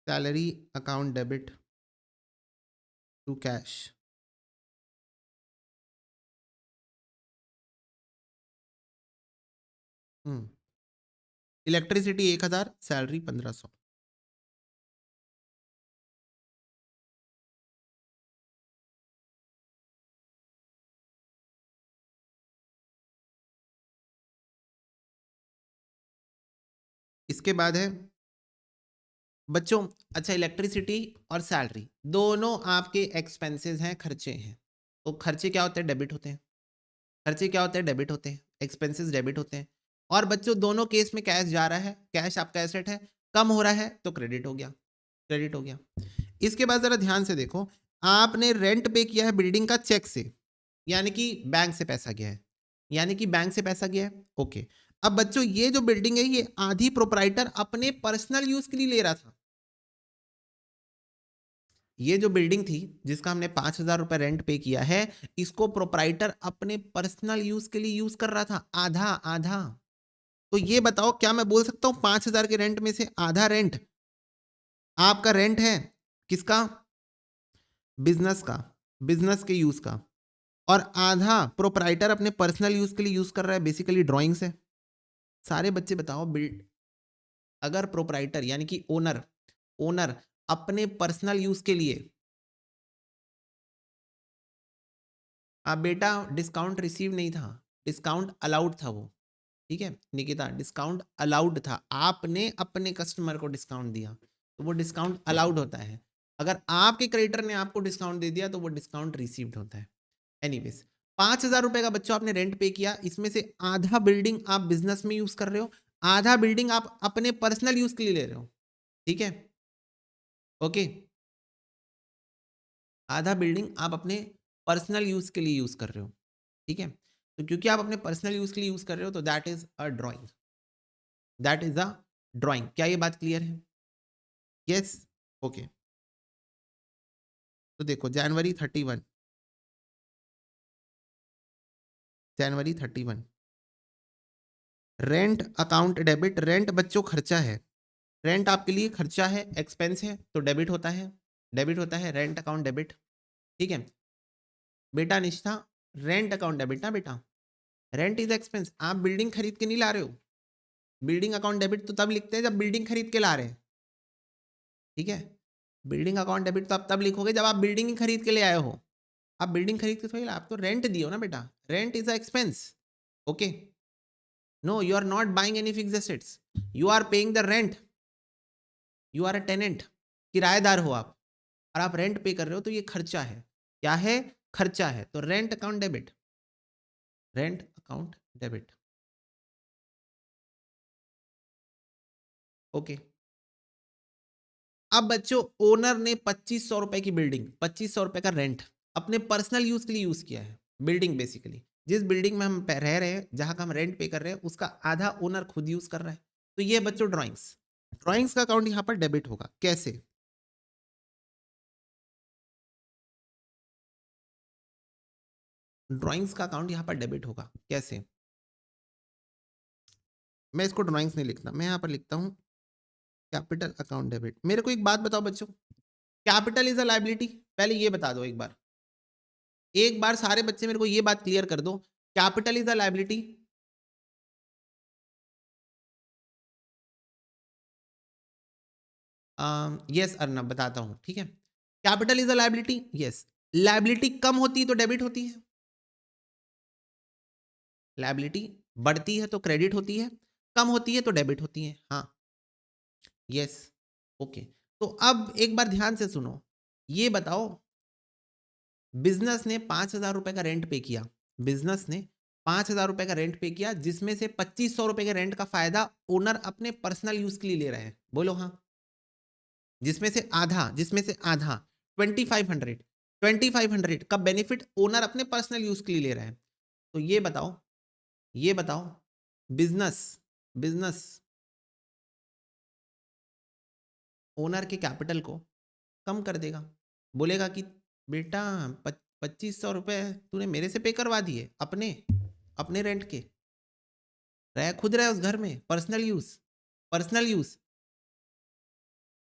Salary account debit to cash. Electricity 1000, salary 1500। इसके बाद है बच्चों, अच्छा इलेक्ट्रिसिटी और सैलरी दोनों आपके एक्सपेंसेस हैं, खर्चे हैं। तो खर्चे क्या होते हैं? डेबिट होते हैं। खर्चे क्या होते हैं? डेबिट होते हैं। एक्सपेंसेस डेबिट होते हैं। और बच्चों दोनों केस में कैश जा रहा है, कैश आपका एसेट है, कम हो रहा है तो क्रेडिट हो गया, क्रेडिट हो गया। इसके बाद जरा ध्यान से देखो, आपने रेंट पे किया है बिल्डिंग का चेक से, यानी कि बैंक से पैसा गया है, यानी कि बैंक से पैसा गया है। ओके, अब बच्चों ये जो बिल्डिंग है ये आधी प्रोप्राइटर अपने पर्सनल यूज के लिए ले रहा था। ये जो बिल्डिंग थी जिसका हमने 5000 रुपए रेंट पे किया है, इसको प्रोप्राइटर अपने पर्सनल यूज के लिए यूज कर रहा था, आधा आधा। तो ये बताओ, क्या मैं बोल सकता हूं 5000 के रेंट में से आधा रेंट आपका रेंट है? किसका? बिजनेस का, बिजनेस के यूज का। और आधा प्रोप्राइटर अपने पर्सनल यूज के लिए यूज कर रहा है, बेसिकली ड्राइंग्स है। सारे बच्चे बताओ, बिल्ड अगर प्रोप्राइटर यानी कि ओनर, ओनर अपने पर्सनल यूज के लिए, अब बेटा डिस्काउंट रिसीव नहीं था, डिस्काउंट अलाउड था वो, ठीक है निकिता, डिस्काउंट अलाउड था, आपने अपने कस्टमर को डिस्काउंट दिया तो वो डिस्काउंट अलाउड होता है। अगर आपके क्रेडिटर ने आपको डिस्काउंट दे दिया तो वो डिस्काउंट रिसीव्ड होता है। एनीवेज, 5000 रुपए का बच्चों आपने रेंट पे किया, इसमें से आधा बिल्डिंग आप बिजनेस में यूज कर रहे हो, आधा बिल्डिंग आप अपने पर्सनल यूज के लिए ले रहे हो, ठीक है। ओके, आधा बिल्डिंग आप अपने पर्सनल यूज के लिए यूज कर रहे हो, ठीक है। तो क्योंकि आप अपने पर्सनल यूज के लिए यूज कर रहे हो तो that is a drawing, that is a drawing. क्या ये बात क्लियर है? Yes, okay. तो देखो जनवरी 31, जनवरी 31 रेंट अकाउंट डेबिट। रेंट बच्चों खर्चा है, रेंट आपके लिए खर्चा है, एक्सपेंस है, तो डेबिट होता है, डेबिट होता है, रेंट अकाउंट डेबिट, ठीक है। बेटा निष्ठा, रेंट अकाउंट डेबिट ना बेटा, रेंट इज एक्सपेंस। आप बिल्डिंग खरीद के नहीं ला रहे हो, बिल्डिंग अकाउंट डेबिट तो तब लिखते हैं जब बिल्डिंग खरीद के ला रहे हैं, ठीक है। बिल्डिंग अकाउंट डेबिट तो आप तब लिखोगे जब आप बिल्डिंग ही खरीद के ले आए हो। आप बिल्डिंग खरीद के थोड़ी ला, आप तो रेंट दियो ना बेटा, rent is a expense. Okay, no you are not buying any fixed assets, you are paying the rent, you are a tenant, किराएदार हो आप, और आप रेंट पे कर रहे हो तो ये खर्चा है। क्या है? खर्चा है। तो rent account debit, rent account debit. Okay, अब बच्चों ओनर ने 2500 रुपए की बिल्डिंग, 2500 रुपए का रेंट अपने पर्सनल यूज के लिए यूज किया है। बिल्डिंग बेसिकली जिस बिल्डिंग में हम रह रहे हैं, जहां का हम रेंट पे कर रहे हैं, उसका आधा ओनर खुद यूज कर रहा है। तो ये बच्चों ड्राइंग्स, ड्राइंग्स का अकाउंट यहां पर डेबिट होगा। कैसे? ड्राइंग्स का अकाउंट यहां पर डेबिट होगा कैसे? मैं इसको ड्राइंग्स नहीं लिखता, मैं यहां पर लिखता हूं कैपिटल अकाउंट डेबिट। मेरे को एक बात बताओ बच्चों, कैपिटल इज अ लायबिलिटी? पहले ये बता दो एक बार, एक बार सारे बच्चे मेरे को ये बात क्लियर कर दो, capital is a liability? Yes Arnab, बताता हूं, ठीक है। Capital is a liability, yes. Liability कम होती है तो डेबिट होती है, लायबिलिटी बढ़ती है तो क्रेडिट होती है, कम होती है तो डेबिट होती है। हाँ, यस, ओके। तो अब एक बार ध्यान से सुनो, ये बताओ, बिजनेस ने 5,000 रुपए का रेंट पे किया, बिजनेस ने 5,000 रुपए का रेंट पे किया, जिसमें से 2,500 रुपए के रेंट का फायदा ओनर अपने पर्सनल यूज के लिए ले रहे हैं, बोलो हाँ। जिसमें से आधा 2,500 का बेनिफिट ओनर अपने पर्सनल यूज के लिए ले रहा है। तो ये बताओ, बिजनेस बिजनेस ओनर के कैपिटल को कम कर देगा, बोलेगा कि बेटा 2,500 रुपए तूने मेरे से पे करवा दिए, अपने अपने रेंट के, रह खुद रहे उस घर में, personal use, personal use,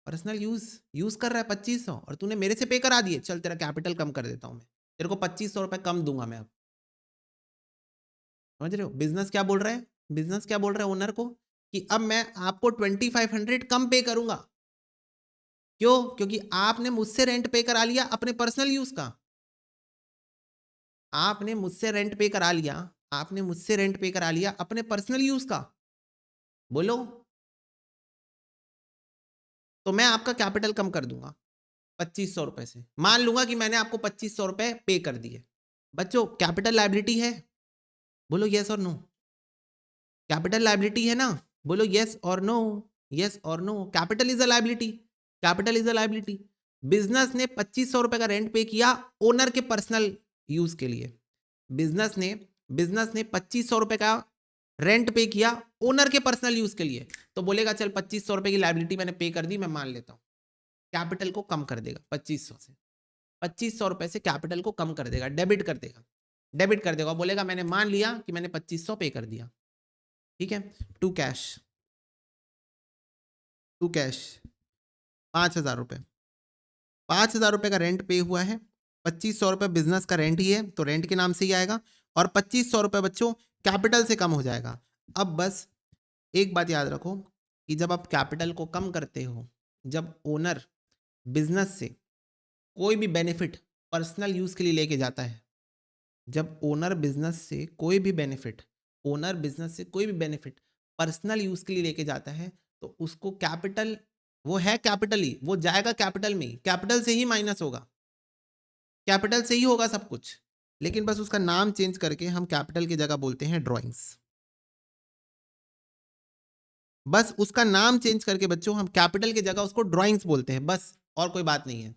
personal use use कर रहा है 2,500 और तूने मेरे से पे करा दिए, चल तेरा कैपिटल कम कर देता हूं मैं, तेरे को 2,500 रुपए कम दूंगा मैं अब। समझ रहे हो बिजनेस क्या बोल रहा है, बिजनेस क्या बोल रहा है ओनर को, कि अब मैं आपको 2,500 कम पे करूंगा। क्यों? क्योंकि आपने मुझसे रेंट पे करा लिया अपने पर्सनल यूज का, आपने मुझसे रेंट पे करा लिया, आपने मुझसे रेंट पे करा लिया अपने पर्सनल यूज का, बोलो। तो मैं आपका कैपिटल कम कर दूंगा 2,500 रुपए से, मान लूंगा कि मैंने आपको 2,500 रुपए पे कर दिए। बच्चों कैपिटल लायबिलिटी है, बोलो यस और नो, कैपिटल लायबिलिटी है ना, बोलो यस और नो, यस और no, capital is a liability, capital is a liability. Business ने 2,500 रुपए का रेंट पे किया ओनर के पर्सनल यूज के लिए, बिजनेस ने 2,500 रुपए का रेंट पे किया ओनर के पर्सनल यूज के लिए, तो बोलेगा चल 2,500 रुपए की लायबिलिटी मैंने पे कर दी, मैं मान लेता हूं, कैपिटल को कम कर देगा 2,500 से, 2,500 रुपए से कैपिटल को कम कर देगा, डेबिट कर देगा, डेबिट कर देगा, बोलेगा मैंने मान लिया कि मैंने 2,500 पे कर दिया, ठीक है। टू कैश, टू कैश 5,000 रुपए, 5,000 रुपए का रेंट पे हुआ है, 2,500 रुपए बिजनेस का रेंट ही है तो रेंट के नाम से ही आएगा, और 2,500 रुपए बच्चों कैपिटल से कम हो जाएगा। अब बस एक बात याद रखो कि जब आप कैपिटल को कम करते हो, जब ओनर बिजनेस से कोई भी बेनिफिट पर्सनल यूज के लिए लेके जाता है, जब ओनर बिजनेस से कोई भी बेनिफिट, ओनर बिजनेस से कोई भी बेनिफिट पर्सनल यूज के लिए लेके जाता है, तो उसको कैपिटल, वो है कैपिटल ही, वो जाएगा कैपिटल में ही, कैपिटल से ही माइनस होगा, कैपिटल से ही होगा सब कुछ, लेकिन बस उसका नाम चेंज करके हम कैपिटल की जगह बोलते हैं ड्राइंग्स, बस उसका नाम चेंज करके बच्चों हम कैपिटल की जगह उसको ड्राइंग्स बोलते हैं, बस, और कोई बात नहीं है।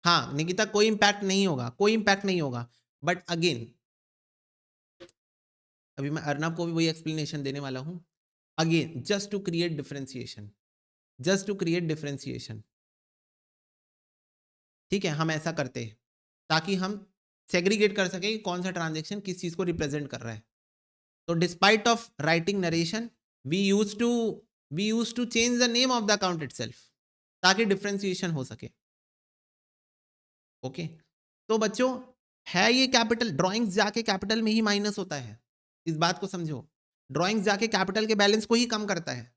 हाँ निकिता, कोई इंपैक्ट नहीं होगा, कोई इंपैक्ट नहीं होगा, बट अगेन अभी मैं अर्नब को भी वही एक्सप्लेनेशन देने वाला हूं, again just to create differentiation, just to create differentiation, ठीक है, हम ऐसा करते हैं ताकि हम सेग्रीगेट कर सके कि कौन सा ट्रांजेक्शन किस चीज को रिप्रेजेंट कर रहा है। तो despite of writing narration we use to change the name of the account itself, ताकि डिफरेंशिएशन हो सके, ओके। तो बच्चों है ये कैपिटल, ड्राइंग्स जाके कैपिटल में ही माइनस होता है, इस बात को समझो, ड्राइंग्स जाके कैपिटल के बैलेंस को ही कम करता है,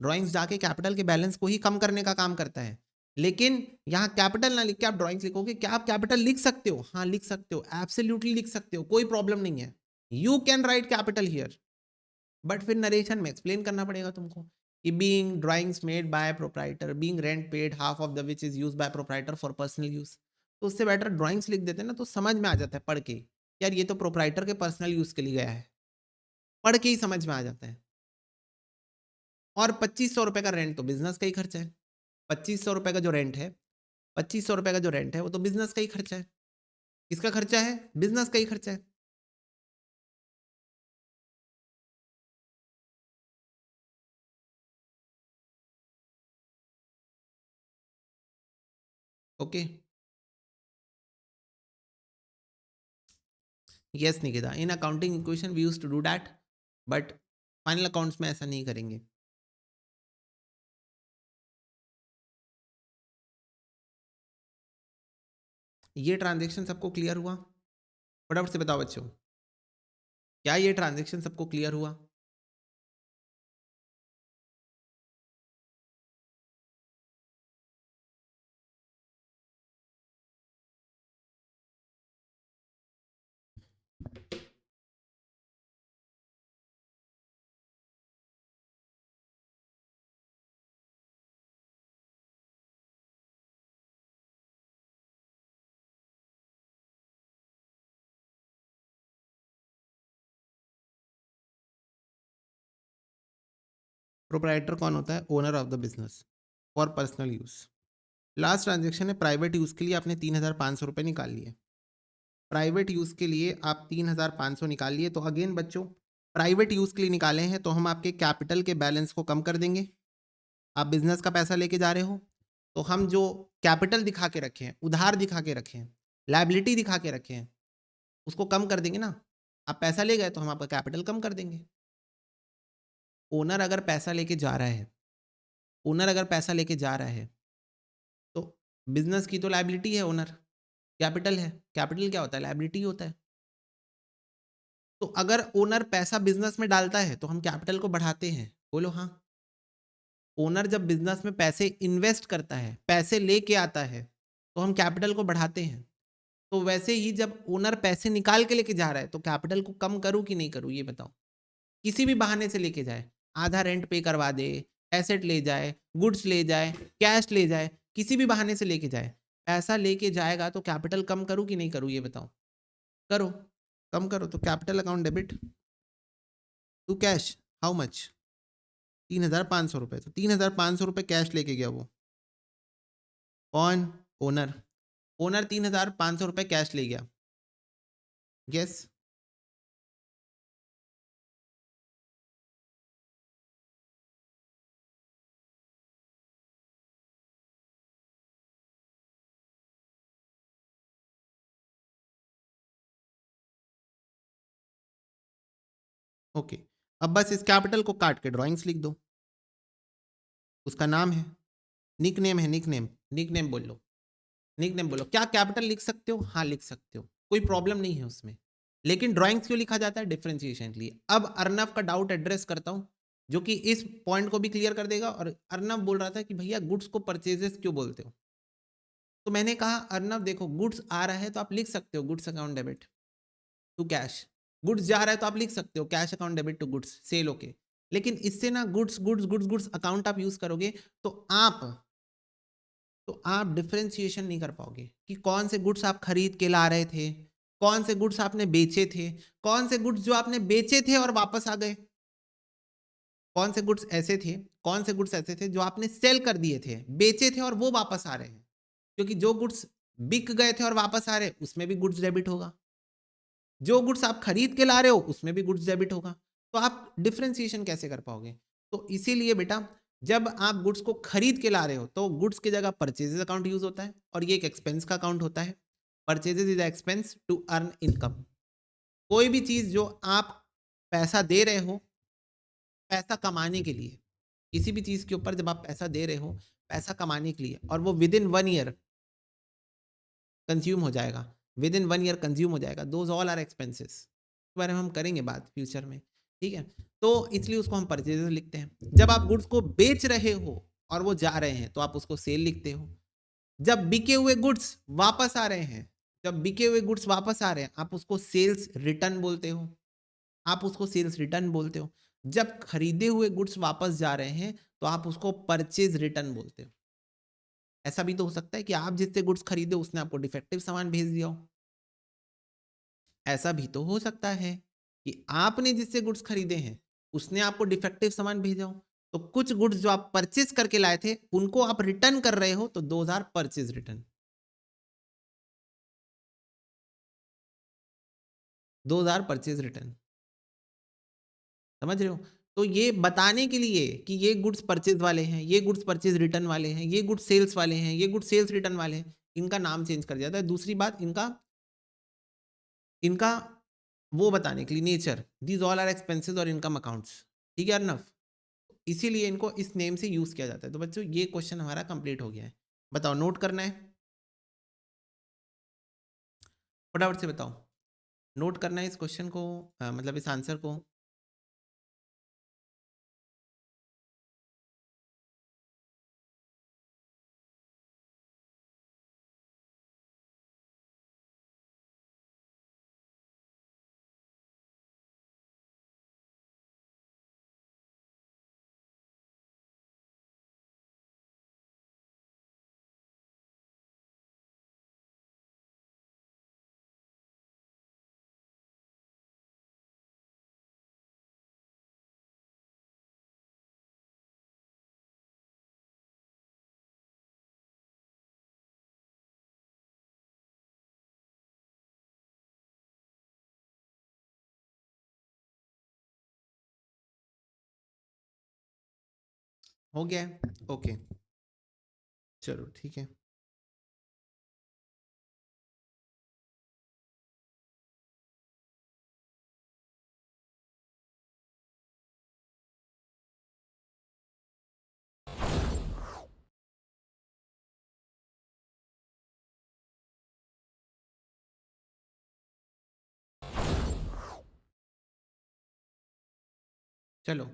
ड्राइंग्स जाके कैपिटल के बैलेंस को ही कम करने का काम करता है, लेकिन यहाँ कैपिटल ना लिख के आप ड्राइंग्स लिखोगे, क्या आप कैपिटल लिख सकते हो? हाँ लिख सकते हो, एब्सोल्युटली लिख सकते हो, कोई प्रॉब्लम नहीं है, you can write capital here, but फिर नरेशन में एक्सप्लेन करना पड़ेगा तुमको कि being drawings made by proprietor, being rent paid half of the which is used by proprietor for personal use, तो उससे बेटर ड्राइंग्स लिख देते हैं ना, तो समझ में आ जाता है पढ़ के, यार ये तो प्रोप्राइटर के पर्सनल यूज के लिए गया है, पढ़ के ही समझ में आ जाता है। और 2,500 रुपए का रेंट तो बिजनेस का ही खर्चा है, 2,500 रुपए का जो रेंट है, 2,500 रुपए का जो रेंट है वो तो बिजनेस का ही खर्चा है, किसका खर्चा है? बिजनेस का ही खर्चा है, okay. Yes Nikita, in accounting equation we use to do that, but final accounts में ऐसा नहीं करेंगे। ये ट्रांजेक्शन सबको क्लियर हुआ? फटाफट से बताओ बच्चों, क्या ये ट्रांजेक्शन सबको क्लियर हुआ? प्रोप्राइटर कौन होता है? Owner of the business for personal use. Last transaction है प्राइवेट यूज के लिए, आपने 3,500 रुपये निकाल लिए। प्राइवेट यूज के लिए आप 3,500 निकाल लिए। तो अगेन बच्चों, प्राइवेट यूज के लिए निकाले हैं तो हम आपके कैपिटल के बैलेंस को कम कर देंगे। आप बिजनेस का पैसा लेके जा रहे हो तो हम जो कैपिटल दिखा के रखे हैं, उधार दिखा के रखे हैं, लायबिलिटी दिखा के रखे हैं, उसको कम कर देंगे ना। आप पैसा ले गए तो हम आपका कैपिटल कम कर देंगे। ओनर अगर पैसा लेके जा रहा है, ओनर अगर पैसा लेके जा रहा है तो बिजनेस की तो लायबिलिटी है ओनर, कैपिटल है। कैपिटल क्या होता है? लायबिलिटी होता है। तो अगर ओनर पैसा बिजनेस में डालता है तो हम कैपिटल को बढ़ाते हैं, बोलो हाँ। ओनर जब बिजनेस में पैसे इन्वेस्ट करता है, पैसे लेके आता है, तो हम कैपिटल को बढ़ाते हैं। तो वैसे ही जब ओनर पैसे निकाल के लेके जा रहा है तो कैपिटल को कम करूं कि नहीं करूं, ये बताओ। किसी भी बहाने से लेके जाए, आधा रेंट पे करवा दे, एसेट ले जाए, गुड्स ले जाए, कैश ले जाए, किसी भी बहाने से लेके जाए, पैसा लेके जाएगा तो कैपिटल कम करूं कि नहीं करूं, ये बताओ। करो, कम करो। तो capital account debit to cash, how much? 3,500 रुपये। तो 3,500 रुपये कैश लेके गया वो कौन? ओनर। ओनर 3,500 रुपये कैश ले गया। यस। ओके, अब बस इस कैपिटल को काट के ड्राइंग्स लिख दो। उसका नाम है, निक नेम है, निक नेम, निक नेम बोल लो, निक नेम बोलो। क्या कैपिटल लिख सकते हो? हाँ लिख सकते हो, कोई प्रॉब्लम नहीं है उसमें। लेकिन ड्राइंग्स क्यों लिखा जाता है? डिफरेंशिएशन के लिए। अब अर्नव का डाउट एड्रेस करता हूं, जो कि इस पॉइंट को भी क्लियर कर देगा। और अर्नव बोल रहा था कि भैया गुड्स को परचेजेस क्यों बोलते हो? तो मैंने कहा अर्नव देखो, गुड्स आ रहा है तो आप लिख सकते हो goods account debit to cash. Goods जा रहा है तो आप लिख सकते हो cash account debit to goods, sale होके। लेकिन इससे ना goods goods goods goods account आप यूज करोगे तो आप डिफरेंशिएशन नहीं कर पाओगे कि कौन से गुड्स आप खरीद के ला रहे थे, कौन से गुड्स आपने बेचे थे, कौन से गुड्स जो आपने बेचे थे और वापस आ गए, कौन से गुड्स ऐसे थे, कौन से गुड्स ऐसे थे जो आपने सेल कर दिए थे, बेचे थे और वो वापस आ रहे हैं। क्योंकि जो गुड्स बिक गए थे और वापस आ रहे हैं उसमें भी गुड्स डेबिट होगा, जो गुड्स आप खरीद के ला रहे हो उसमें भी गुड्स डेबिट होगा। तो आप डिफरेंशिएशन कैसे कर पाओगे? तो इसीलिए बेटा, जब आप गुड्स को खरीद के ला रहे हो तो गुड्स की जगह परचेजेस अकाउंट यूज होता है, और ये एक एक्सपेंस का अकाउंट होता है। Purchases is expense to earn income. कोई भी चीज जो आप पैसा दे रहे हो पैसा कमाने के लिए, किसी भी चीज के ऊपर जब आप पैसा दे रहे हो पैसा कमाने के लिए, और वो विद इन 1 ईयर कंज्यूम हो जाएगा, विद इन 1 ईयर कंज्यूम हो जाएगा, दोज ऑल आर एक्सपेंसेस। इस बारे में हम करेंगे बात फ्यूचर में, ठीक है। तो इसलिए उसको हम परचेजेस लिखते हैं। जब आप गुड्स को बेच रहे हो और वो जा रहे हैं तो आप उसको सेल लिखते हो। जब बिके हुए गुड्स वापस आ रहे हैं, जब बिके हुए गुड्स वापस आ रहे हैं आप उसको सेल्स रिटर्न बोलते हो, आप उसको सेल्स रिटर्न बोलते हो। जब खरीदे हुए गुड्स वापस जा रहे हैं तो आप उसको परचेज रिटर्न बोलते हो। ऐसा भी तो हो सकता है कि आप जिससे गुड्स खरीदे उसने आपको डिफेक्टिव सामान भेज दिया हो। ऐसा भी तो हो सकता है कि आपने जिससे गुड्स खरीदे हैं उसने आपको डिफेक्टिव सामान भेजा हो। तो कुछ गुड्स जो आप परचेज करके लाए थे उनको आप रिटर्न कर रहे हो, तो 2000 परचेज रिटर्न, 2000 परचेज रिटर्न। समझ रहे हो? तो ये बताने के लिए कि ये गुड्स परचेज वाले हैं, ये गुड्स परचेज रिटर्न वाले हैं, ये गुड्स सेल्स वाले हैं, ये गुड्स सेल्स रिटर्न वाले हैं, इनका नाम चेंज कर दिया जाता है। दूसरी बात, इनका इनका वो बताने के लिए nature, these all are expenses और इनकम अकाउंट्स, ठीक है अर्नव। इसीलिए इनको इस नेम से यूज किया जाता है। तो बच्चों ये क्वेश्चन हमारा कंप्लीट हो गया है। बताओ, नोट करना है? फटाफट से बताओ, नोट करना है इस क्वेश्चन को, मतलब इस आंसर को। हो गया है? ओके, चलो ठीक है। चलो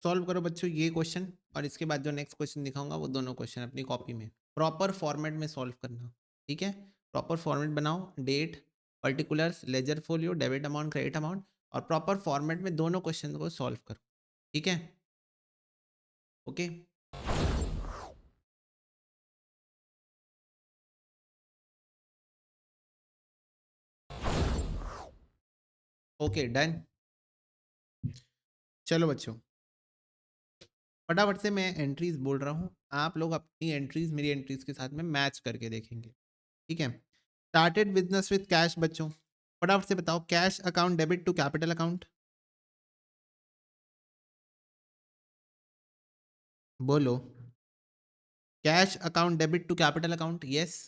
सॉल्व करो बच्चों ये क्वेश्चन, और इसके बाद जो नेक्स्ट क्वेश्चन दिखाऊंगा वो दोनों क्वेश्चन अपनी कॉपी में प्रॉपर फॉर्मेट में सॉल्व करना। ठीक है, प्रॉपर फॉर्मेट बनाओ, date, particulars, ledger folio, debit amount, credit amount, और प्रॉपर फॉर्मेट में दोनों क्वेश्चन को सॉल्व करो। ठीक है, ओके। Okay done. चलो बच्चों फटाफट से मैं एंट्रीज बोल रहा हूँ, आप लोग अपनी एंट्रीज मेरी एंट्रीज के साथ में मैच करके देखेंगे। ठीक है, स्टार्टेड बिजनेस विद कैश। बच्चों फटाफट से बताओ, cash account debit to capital account, बोलो। Cash account debit to capital account, yes.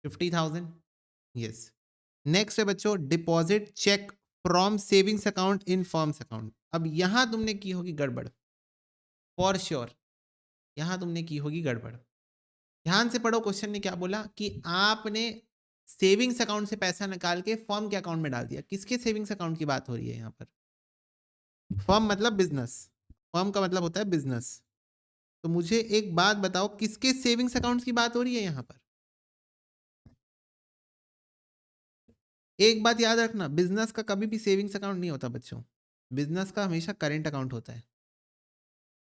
50,000, yes. Next है बच्चों, deposit cheque from savings account in firm's account. अब यहां तुमने की होगी गड़बड़, फॉर श्योर यहां तुमने की होगी गड़बड़। ध्यान से पढ़ो, क्वेश्चन ने क्या बोला कि आपने सेविंग्स अकाउंट से पैसा निकाल के फर्म के अकाउंट में डाल दिया। किसके सेविंग्स अकाउंट की बात हो रही है यहाँ पर? फर्म मतलब बिजनेस, फर्म का मतलब होता है बिजनेस। तो मुझे एक बात बताओ, किसके सेविंग्स अकाउंट की बात हो रही है यहाँ पर? एक बात याद रखना, बिजनेस का कभी भी सेविंग्स अकाउंट नहीं होता बच्चों, बिजनेस का हमेशा करेंट अकाउंट होता है।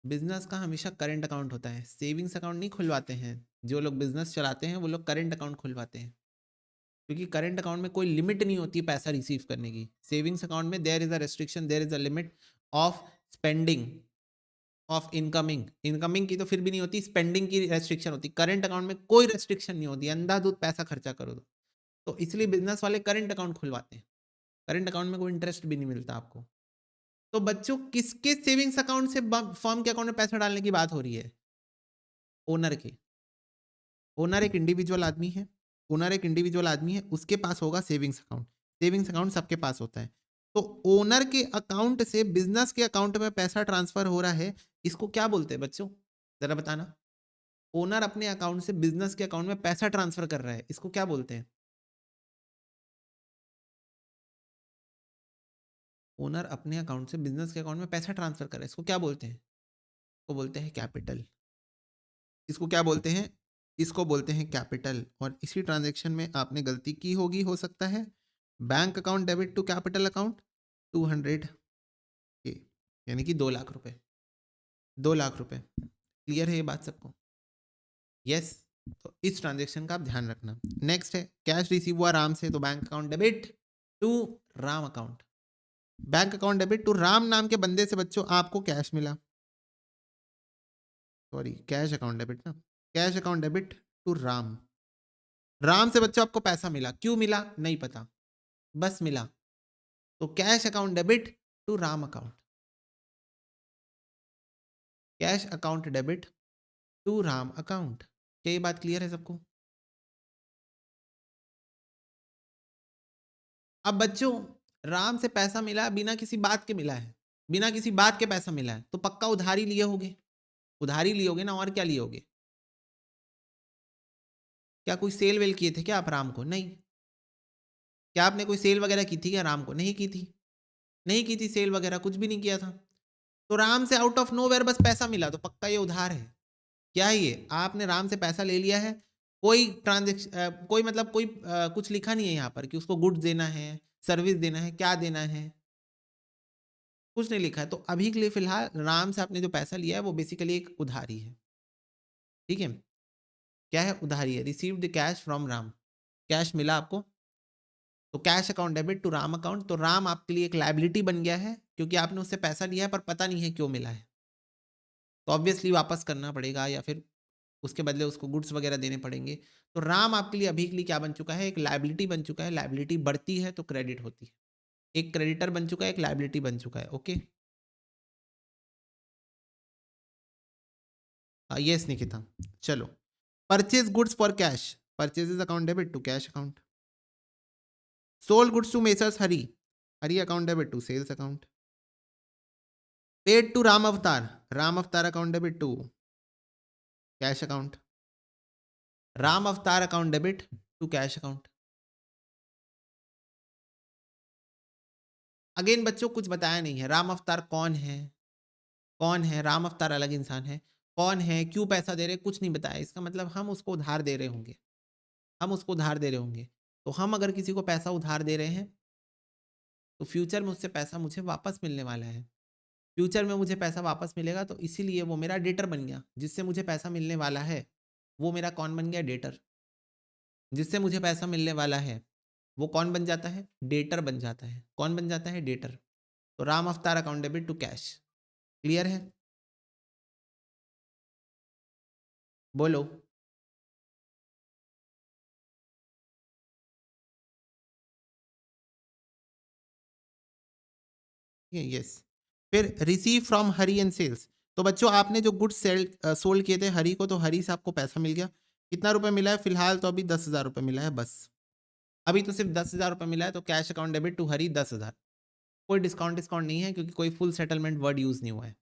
बिजनेस का हमेशा करेंट अकाउंट होता है, सेविंग्स अकाउंट नहीं खुलवाते हैं। जो लोग बिजनेस चलाते हैं वो लोग करेंट अकाउंट खुलवाते हैं, क्योंकि करेंट अकाउंट में कोई लिमिट नहीं होती पैसा रिसीव करने की। सेविंग्स अकाउंट में there is a restriction, there is a limit of spending, of incoming. Incoming की तो फिर भी नहीं होती, स्पेंडिंग की रेस्ट्रिक्शन होती। करेंट अकाउंट में कोई रेस्ट्रिक्शन नहीं होती, अंधाधुंध पैसा खर्चा करो तो इसलिए बिजनेस वाले करेंट अकाउंट खुलवाते हैं। करेंट अकाउंट में कोई इंटरेस्ट भी नहीं मिलता आपको। तो बच्चों किसके सेविंग्स अकाउंट से फर्म के अकाउंट में पैसा डालने की बात हो रही है? ओनर के। ओनर एक इंडिविजुअल आदमी है, ओनर एक इंडिविजुअल आदमी है, उसके पास होगा सेविंग्स अकाउंट। सेविंग्स अकाउंट सबके पास होता है। तो ओनर के अकाउंट से बिजनेस के अकाउंट में पैसा ट्रांसफर हो रहा है, इसको क्या बोलते हैं बच्चों? जरा बताना। ओनर अपने अकाउंट से बिजनेस के अकाउंट में पैसा ट्रांसफर कर रहा है, इसको क्या बोलते हैं? ओनर अपने अकाउंट से बिजनेस के अकाउंट में पैसा ट्रांसफर कर रहा है, इसको क्या बोलते हैं? इसको बोलते हैं कैपिटल। इसको क्या बोलते हैं? इसको बोलते हैं कैपिटल। और इसी ट्रांजैक्शन में आपने गलती की होगी, हो सकता है। Bank account debit to capital account 200 के, यानी कि 2 लाख रुपए। 2 लाख रुपए, क्लियर है ये बात सबको? यस। तो इस ट्रांजेक्शन का आप ध्यान रखना। नेक्स्ट है, कैश रिसीव हुआ राम से, तो bank account debit to Ram account. Bank account debit to Ram नाम के बंदे से बच्चों आपको कैश मिला, सॉरी कैश अकाउंट डेबिट ना, cash account debit to Ram. Ram से बच्चों आपको पैसा मिला, क्यों मिला नहीं पता, बस मिला। तो cash account debit to Ram account, cash account debit to Ram account. क्या ये बात क्लियर है सबको? अब बच्चों राम से पैसा मिला बिना किसी बात के मिला है, बिना किसी बात के पैसा मिला है, तो पक्का उधारी लिए होगे। उधारी लिए होगे ना, और क्या लिए होगे? क्या कोई सेल वेल किए थे क्या आप राम को? नहीं। क्या आपने कोई सेल वगैरह की थी क्या राम को? नहीं की थी। नहीं की थी सेल वगैरह, कुछ भी नहीं किया था। तो राम से आउट ऑफ नोवेयर बस पैसा मिला, तो पक्का ये उधार है। क्या है ये? आपने राम से पैसा ले लिया है, कोई ट्रांजेक्शन कोई मतलब कोई कुछ लिखा नहीं है यहाँ पर कि उसको गुड्स देना है, सर्विस देना है, क्या देना है, कुछ नहीं लिखा है। तो अभी के लिए फिलहाल राम से आपने जो पैसा लिया है वो बेसिकली एक उधारी है। ठीक है, क्या है? उधारी है। Receive the cash from Ram, cash मिला आपको, तो cash account debit to Ram account. तो राम आपके लिए एक लायबिलिटी बन गया है, क्योंकि आपने उससे पैसा लिया है पर पता नहीं है क्यों मिला है, तो ऑब्वियसली वापस करना पड़ेगा, या फिर उसके बदले उसको गुड्स वगैरह देने पड़ेंगे। तो राम आपके लिए अभी के लिए क्या बन चुका है? एक लायबिलिटी बन चुका है। लायबिलिटी बढ़ती है तो क्रेडिट होती है। एक क्रेडिटर बन चुका है, एक लायबिलिटी बन चुका है। Okay, yes Nikita. चलो, purchase goods for cash, purchases account debit to cash account. Sold goods to messrs Hari, Hari account debit to sales account. Paid to Ram Avatar, Ram अवतार account debit to cash account. Ram अवतार account debit to cash account. Again बच्चों कुछ बताया नहीं है, राम अवतार कौन है, कौन है राम अवतार, अलग इंसान है, कौन है, क्यों पैसा दे रहे, कुछ नहीं बताया। इसका मतलब हम उसको उधार दे रहे होंगे, हम उसको उधार दे रहे होंगे। तो हम अगर किसी को पैसा उधार दे रहे हैं तो फ्यूचर में उससे पैसा मुझे वापस मिलने वाला है, फ्यूचर में मुझे पैसा वापस मिलेगा, तो इसीलिए वो मेरा डेटर बन गया। जिससे मुझे पैसा मिलने वाला है वो मेरा कौन बन गया, डेटर। जिससे मुझे पैसा मिलने वाला है वो कौन बन जाता है, डेटर बन जाता है। कौन बन जाता है, डेटर। तो राम अवतार account debit to cash. Clear है, बोलो। यस। फिर receive from Hari and sales. तो बच्चों आपने जो गुड्स सेल सोल्ड किए थे हरी को, तो हरी से आपको पैसा मिल गया। कितना रुपए मिला है फिलहाल, तो अभी 10,000 रुपये मिला है बस। अभी तो सिर्फ 10,000 रुपये मिला है, तो कैश अकाउंट डेबिट टू हरी 10,000। कोई डिस्काउंट नहीं है क्योंकि कोई फुल सेटलमेंट वर्ड यूज नहीं हुआ है।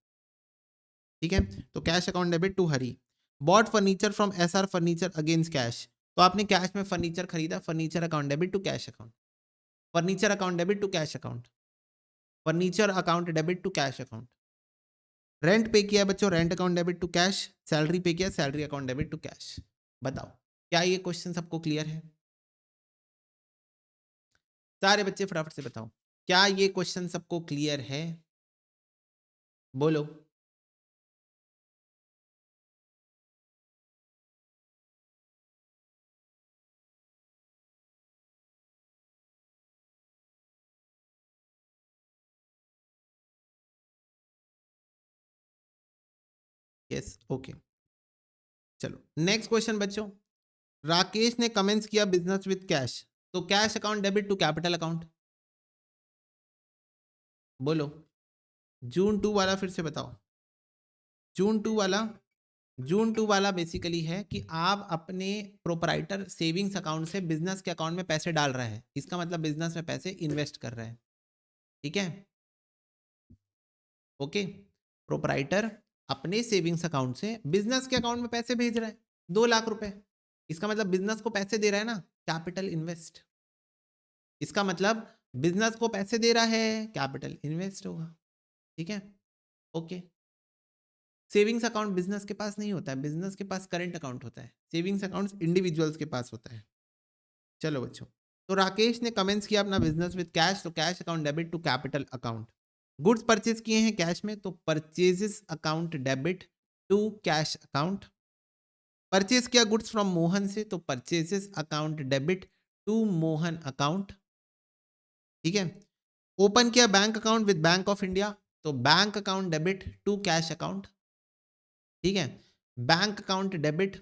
ठीक है, तो cash account debit to Hari. Bought furniture from SR furniture against cash. तो आपने कैश में फर्नीचर खरीदा, furniture account debit to cash account. Furniture account debit to cash account. Furniture account debit to cash account. Rent pay किया बच्चों, rent account debit to cash. Salary pay किया, salary account debit to cash. बताओ क्या ये question सबको clear है? सारे बच्चे फटाफट से बताओ, क्या ये क्वेश्चन सबको क्लियर है? बोलो। Yes, okay. चलो नेक्स्ट क्वेश्चन बच्चों। राकेश ने कमेंट्स किया बिजनेस विद कैश, तो cash account debit to capital account. बोलो। जून 2 वाला फिर से बताओ। जून 2 वाला, जून 2 वाला बेसिकली है कि आप अपने प्रोपराइटर सेविंग्स अकाउंट से बिजनेस के अकाउंट में पैसे डाल रहे हैं। इसका मतलब बिजनेस में पैसे इन्वेस्ट कर रहे हैं। ठीक है, ओके। प्रोपराइटर अपने सेविंग्स अकाउंट से बिजनेस के अकाउंट में पैसे भेज रहा है, 2 लाख रुपए। इसका मतलब बिजनेस को पैसे दे रहा है ना, कैपिटल इन्वेस्ट। इसका मतलब बिजनेस को पैसे दे रहा है, कैपिटल इन्वेस्ट होगा। ठीक है, ओके। सेविंग्स अकाउंट बिजनेस के पास नहीं होता है, बिजनेस के पास करंट अकाउंट होता है। सेविंग्स अकाउंट इंडिविजुअल्स के पास होता है। चलो बच्चों, तो राकेश ने कमेंट्स किया अपना बिजनेस विद कैश, तो cash account debit to capital account. Goods purchase किए हैं कैश में, तो purchases account debit to cash account. Purchase किया गुड्स फ्रॉम मोहन से, तो purchases account debit to Mohan account. ठीक है, ओपन किया bank account with bank of India, तो bank account debit to cash account. ठीक है, bank account debit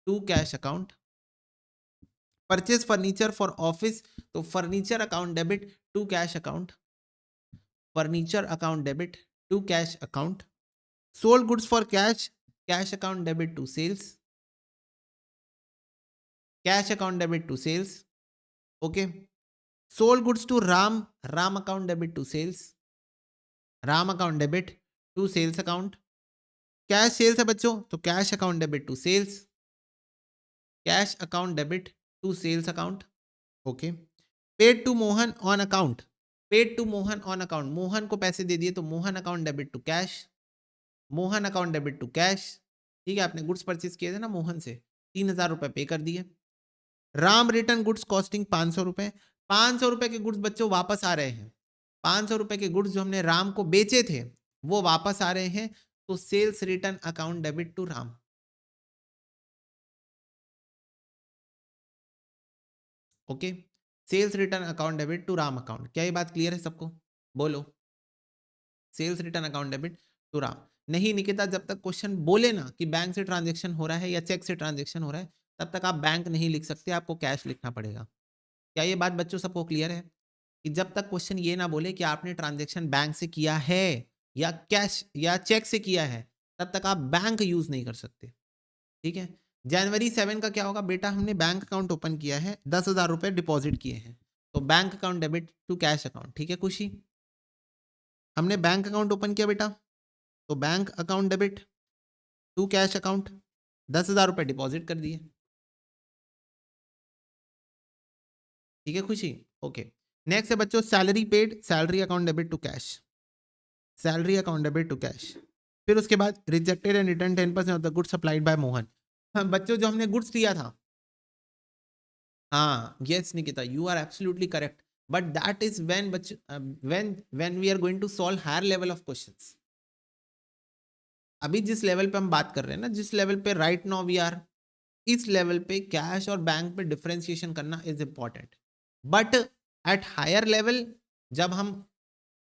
to cash account. Purchase furniture for office, तो furniture account debit to cash account. Furniture account debit to cash account. Sold goods for cash, cash account debit to sales. Cash account debit to sales. Okay. Sold goods to Ram, Ram account debit to sales. Ram account debit to sales account. Cash sales है बच्चों, तो cash account debit to sales. Cash account debit to sales account. Okay. Paid to Mohan on account, paid to Mohan on account, Mohan को पैसे दे दिए, तो Mohan account debit to cash. Mohan account debit to cash. ठीक है, आपने गुड्स परचेज किए थे ना मोहन से, 3,000 रुपए पे कर दिए। राम रिटर्न गुड्स कॉस्टिंग 500 रुपए। 500 रुपए के गुड्स बच्चों वापस आ रहे हैं। 500 रुपए के गुड्स जो हमने राम को बेचे थे वो वापस आ रहे हैं, तो sales return account debit to Ram. Okay, sales return account debit to Ram account. क्या ये बात क्लियर है सबको? बोलो। Sales return account debit to Ram. नहीं निकिता, जब तक क्वेश्चन बोले ना कि बैंक से ट्रांजेक्शन हो रहा है या चेक से ट्रांजेक्शन हो रहा है, तब तक आप बैंक नहीं लिख सकते, आपको कैश लिखना पड़ेगा। क्या ये बात बच्चों सबको क्लियर है? कि जब तक क्वेश्चन ये ना बोले कि आपने ट्रांजैक्शन बैंक से किया है या कैश या चेक से किया है, तब तक आप बैंक यूज नहीं कर सकते। ठीक है, जनवरी 7 का क्या होगा बेटा, हमने बैंक अकाउंट ओपन किया है, 10,000 रुपए डिपॉजिट किए हैं, तो bank account debit to cash account. ठीक है खुशी, हमने बैंक अकाउंट ओपन किया बेटा, तो bank account debit to cash account, 10,000 रुपए डिपॉजिट कर दिए। ठीक है खुशी, ओके। नेक्स्ट है बच्चों salary paid, salary account debit to cash, salary account debit to cash. फिर उसके बाद rejected and return 10% of the goods supplied by Mohan. हाँ, बच्चों जो हमने गुड्स लिया था, हाँ yes Nikita you are absolutely correct, but that is when बच्चों when we are going to solve higher level of questions. अभी जिस लेवल पे हम बात कर रहे हैं ना, जिस लेवल पे राइट नाउ वी आर, इस लेवल पे कैश और बैंक पे डिफरेंशिएशन करना is important. But at higher level, जब हम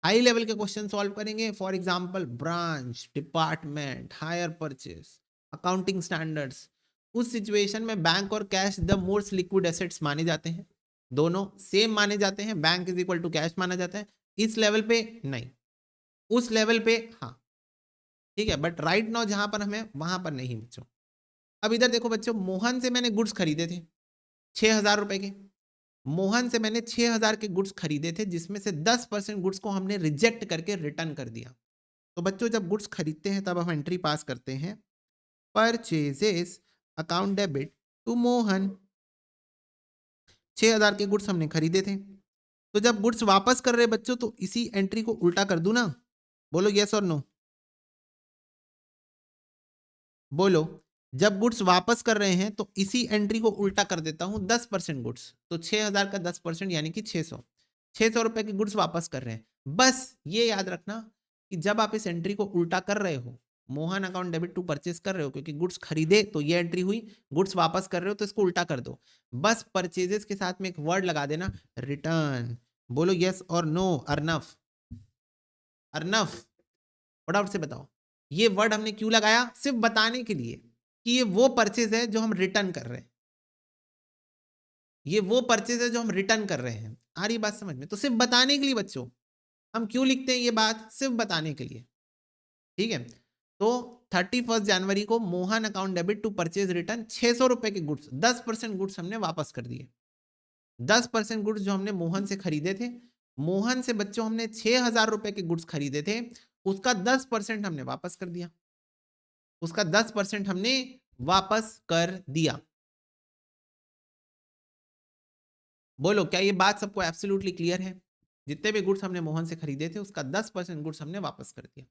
हाई लेवल के क्वेश्चन सॉल्व करेंगे, for example branch, department, hire purchase, accounting standards, उस सिचुएशन में बैंक और cash the most liquid assets माने जाते हैं, दोनों सेम माने जाते हैं, bank is equal to cash माना जाता है। इस लेवल पे नहीं, उस लेवल पे हाँ, ठीक है, बट राइट नाउ जहां पर हमें, वहां पर नहीं बच्चों। अब इधर देखो बच्चों, मोहन से मैंने गुड्स खरीदे थे 6,000 रुपए के, मोहन से मैंने 6,000 के गुड्स खरीदे थे, जिसमें से 10% गुड्स को हमने रिजेक्ट करके रिटर्न कर दिया। तो बच्चों जब गुड्स खरीदते हैं तब हम एंट्री पास करते हैं, purchases account debit to Mohan, 6,000 के गुड्स हमने खरीदे थे। तो जब गुड्स वापस कर रहे बच्चों, तो इसी एंट्री को उल्टा कर दूं ना, बोलो यस और नो, बोलो। जब गुड्स वापस कर रहे हैं तो इसी एंट्री को उल्टा कर देता हूं, 10% गुड्स, तो 6,000 का 10% यानी कि 600 रुपए के गुड्स वापस कर रहे हैं। बस ये याद रखना कि जब आप इस एंट्री को उल्टा कर रहे हो, Mohan account debit to purchase कर रहे हो, क्योंकि गुड्स खरीदे तो ये एंट्री हुई, गुड्स वापस कर रहे हो तो इसको उल्टा कर दो, बस परचेजेस के साथ में एक वर्ड लगा देना, रिटर्न। बोलो यस और नो, अर्नफ, अर्नफ, फटाफट से बताओ। ये वर्ड हमने क्यों लगाया, सिर्फ बताने के लिए कि ये वो परचेज है जो हम रिटर्न कर रहे हैं, ये वो परचेज है जो हम रिटर्न कर रहे हैं। आ रही बात समझ में? तो सिर्फ बताने के लिए बच्चों, हम क्यों लिखते हैं ये बात, सिर्फ बताने के लिए। ठीक है, तो 31 जनवरी को Mohan account debit to purchase return 600 रुपए के गुड्स, 10% गुड्स हमने वापस कर दिए। 10% गुड्स जो हमने मोहन से खरीदे थे, मोहन से बच्चों हमने 6,000 रुपए के गुड्स खरीदे थे, उसका 10% हमने वापस कर दिया, उसका 10% हमने वापस कर दिया। बोलो क्या ये बात सबको एब्सोल्युटली क्लियर है? जितने भी गुड्स हमने मोहन से खरीदे थे, उसका 10% गुड्स हमने वापस कर दिया।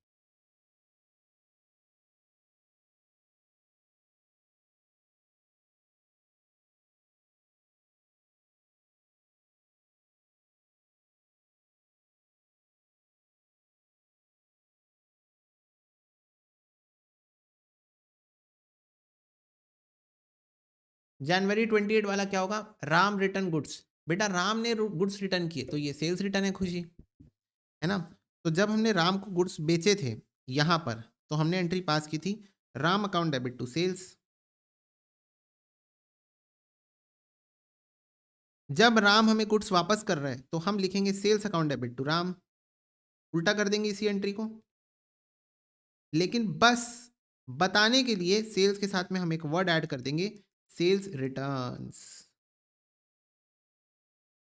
जनवरी 28 वाला क्या होगा, राम रिटर्न गुड्स। बेटा राम ने गुड्स रिटर्न किए तो ये सेल्स रिटर्न है खुशी, है ना? तो जब हमने राम को गुड्स बेचे थे यहां पर, तो हमने एंट्री पास की थी, Ram account debit to sales. जब राम हमें गुड्स वापस कर रहे हैं तो हम लिखेंगे sales account debit to Ram, उल्टा कर देंगे इसी एंट्री को। लेकिन बस बताने के लिए सेल्स के साथ में हम एक वर्ड ऐड कर देंगे, सेल्स रिटर्न्स।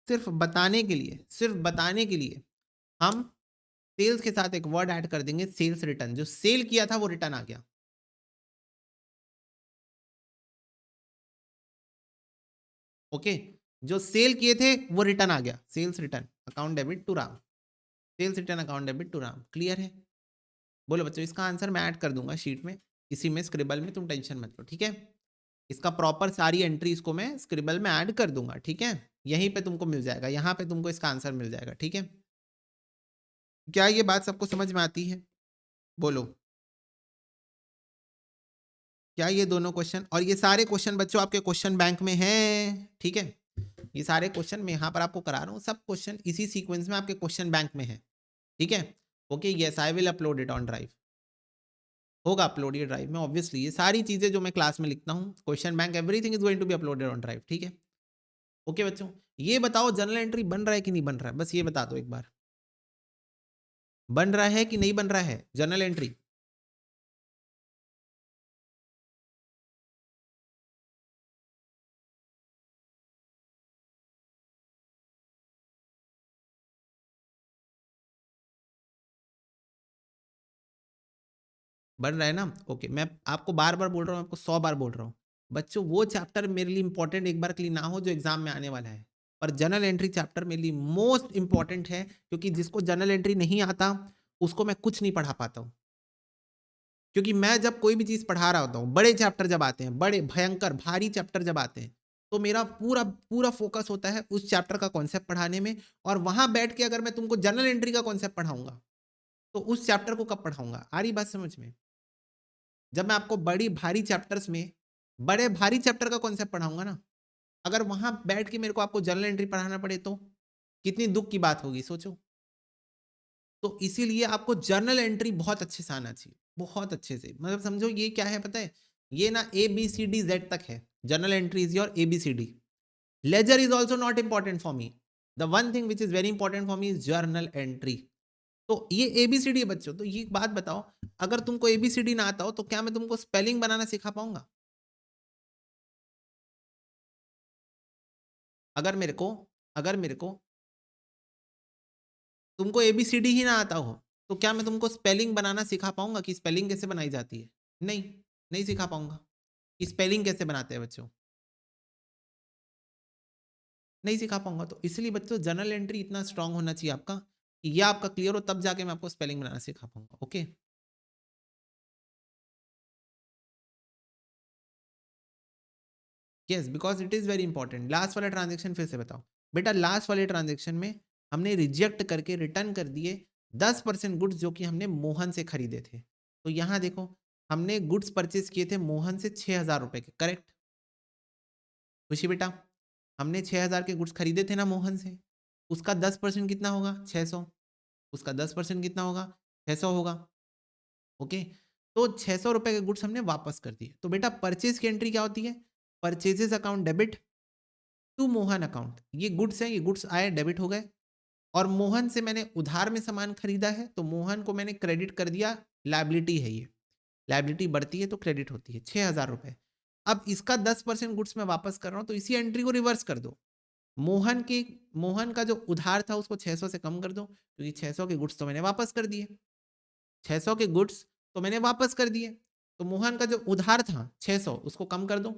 सिर्फ बताने के लिए, सिर्फ बताने के लिए हम सेल्स के साथ एक वर्ड ऐड कर देंगे, सेल्स रिटर्न। जो सेल किया था वो रिटर्न आ गया। ओके, जो सेल किए थे वो रिटर्न आ गया, sales return account debit to Ram, sales return account debit to Ram. Clear है? बोलो बच्चों, इसका आंसर मैं ऐड कर दूंगा शीट में, इसी में स्क्रिबल में, तुम टेंशन मत लो। ठीक है, इसका प्रॉपर सारी एंट्रीज को मैं स्क्रिबल में ऐड कर दूंगा। ठीक है, यहीं पे तुमको मिल जाएगा, यहाँ पे तुमको इसका आंसर मिल जाएगा। ठीक है, क्या ये बात सबको समझ में आती है? बोलो, क्या ये दोनों क्वेश्चन और ये सारे क्वेश्चन बच्चों आपके क्वेश्चन बैंक में हैं? ठीक है, ये सारे क्वेश्चन मैं यहाँ पर आपको करा रहा हूँ, सब क्वेश्चन इसी सीक्वेंस में आपके क्वेश्चन बैंक में है। ठीक है, okay, yes I will upload it on drive, होगा अपलोड ये ड्राइव में, ऑब्वियसली ये सारी चीजें जो मैं क्लास में लिखता हूँ, question bank everything is going to be uploaded on drive. ठीक है, ओके बच्चों, ये बताओ जर्नल एंट्री बन रहा है कि नहीं बन रहा है, बस ये बता दो एक बार, बन रहा है कि नहीं बन रहा है जर्नल एंट्री? बन रहा है ना? ओके, मैं आपको बार बार बोल रहा हूँ, आपको 100 बार बोल रहा हूँ, बच्चों वो चैप्टर मेरे लिए इंपॉर्टेंट एक बार के लिए ना हो जो एग्जाम में आने वाला है, पर जर्नल एंट्री चैप्टर मेरे लिए मोस्ट इंपॉर्टेंट है, क्योंकि जिसको जर्नल एंट्री नहीं आता उसको मैं कुछ नहीं पढ़ा पाता हूँ। क्योंकि मैं जब कोई भी चीज पढ़ा रहा होता हूँ, बड़े चैप्टर जब आते हैं, बड़े भयंकर भारी चैप्टर जब आते हैं, तो मेरा पूरा पूरा फोकस होता है उस चैप्टर का कॉन्सेप्ट पढ़ाने में, और वहां बैठ के अगर मैं तुमको जर्नल एंट्री का कॉन्सेप्ट पढ़ाऊंगा तो उस चैप्टर को कब पढ़ाऊंगा? आ रही बात समझ में? जब मैं आपको बड़ी भारी चैप्टर्स में बड़े भारी चैप्टर का कॉन्सेप्ट पढ़ाऊंगा ना, अगर वहां बैठ के मेरे को आपको जर्नल एंट्री पढ़ाना पड़े तो कितनी दुख की बात होगी, सोचो। तो इसीलिए आपको जर्नल एंट्री बहुत अच्छे से आना चाहिए, बहुत अच्छे से, मतलब समझो ये क्या है पता है, ये ना ABCD Z तक है, journal entry is your ABCD। Ledger is also not important for me, the one thing which is very important for me is journal entry. तो ये ABCD है बच्चों। तो ये बात बताओ, अगर तुमको ABCD ना आता हो तो क्या मैं तुमको स्पेलिंग बनाना सिखा पाऊंगा? अगर मेरे को अगर मेरे को तुमको ABCD ही ना आता हो तो क्या मैं तुमको स्पेलिंग बनाना सिखा पाऊंगा कि स्पेलिंग कैसे बनाई जाती है? नहीं, नहीं सिखा पाऊंगा कि स्पेलिंग कैसे बनाते हैं बच्चों, नहीं सिखा पाऊंगा। तो इसलिए बच्चों जर्नल एंट्री इतना स्ट्रांग होना चाहिए आपका कि ये आपका क्लियर हो, तब जाके मैं आपको स्पेलिंग बनाना सिखा पाऊंगा। Okay, yes, because it is very important. Last वाला ट्रांजेक्शन फिर से बताओ बेटा। लास्ट वाले ट्रांजेक्शन में हमने रिजेक्ट करके रिटर्न कर दिए 10% गुड्स जो कि हमने मोहन से खरीदे थे। तो यहाँ देखो, हमने गुड्स परचेज किए थे मोहन से 6,000 रुपए के, करेक्ट खुशी बेटा? हमने 6,000 के गुड्स खरीदे थे ना मोहन से, उसका 10% कितना होगा? 600। उसका 10% कितना होगा? 600 होगा। ओके, तो 600 रुपए के गुड्स हमने वापस कर दिए। तो बेटा परचेज की एंट्री क्या होती है? Purchases account debit to Mohan account. ये गुड्स हैं, ये गुड्स आए, डेबिट हो गए, और मोहन से मैंने उधार में सामान खरीदा है तो मोहन को मैंने क्रेडिट कर दिया, लाइबिलिटी है ये, लाइबिलिटी बढ़ती है तो क्रेडिट होती है 6,000 रुपए। अब इसका 10% गुड्स मैं वापस कर रहा हूं, तो इसी एंट्री को रिवर्स कर दो। मोहन का जो उधार था उसको 600 से कम कर दो, क्योंकि 600 के गुड्स तो मैंने वापस कर दिए, 600 के गुड्स तो मैंने वापस कर दिए। तो मोहन का जो उधार था 600 उसको कम कर दो,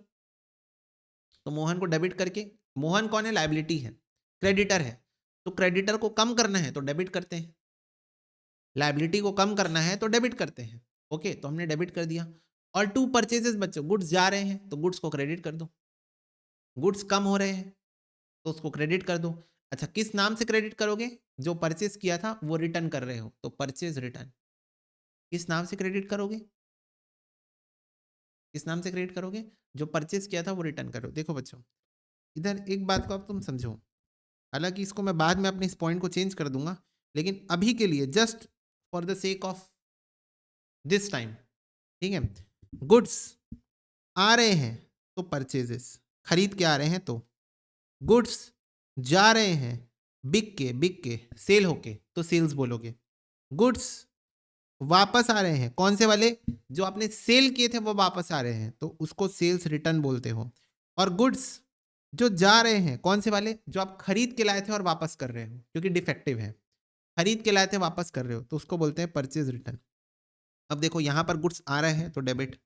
तो मोहन को डेबिट करके, मोहन कौन है? लाइबिलिटी है, क्रेडिटर है, तो क्रेडिटर को कम करना है तो डेबिट करते हैं, लाइबिलिटी को कम करना है तो डेबिट करते हैं। ओके, तो हमने डेबिट कर दिया। और टू परचेजेस बच्चों, गुड्स जा रहे हैं तो गुड्स को क्रेडिट कर दो, गुड्स कम हो रहे हैं तो उसको क्रेडिट कर दो। अच्छा, किस नाम से क्रेडिट करोगे? जो परचेज किया था वो रिटर्न कर रहे हो तो परचेज रिटर्न। किस नाम से क्रेडिट करोगे? किस नाम से क्रेडिट करोगे? जो परचेज किया था वो रिटर्न करो। देखो बच्चों, इधर एक बात को आप तुम समझो, हालांकि इसको मैं बाद में अपने इस पॉइंट को चेंज कर दूंगा, लेकिन अभी के लिए just for the sake of this time, ठीक है, गुड्स आ रहे हैं तो परचेजेस, खरीद के आ रहे हैं तो, गुड्स जा रहे हैं बिक के सेल होके तो सेल्स बोलोगे, गुड्स वापस आ रहे हैं, कौन से वाले? जो आपने सेल किए थे वो वापस आ रहे हैं तो उसको सेल्स रिटर्न बोलते हो। और गुड्स जो जा रहे हैं, कौन से वाले? जो आप खरीद के लाए थे और वापस कर रहे हो क्योंकि डिफेक्टिव है, खरीद के लाए थे वापस कर रहे हो तो उसको बोलते हैं परचेज रिटर्न। अब देखो, यहां पर गुड्स आ रहे हैं तो डेबिट,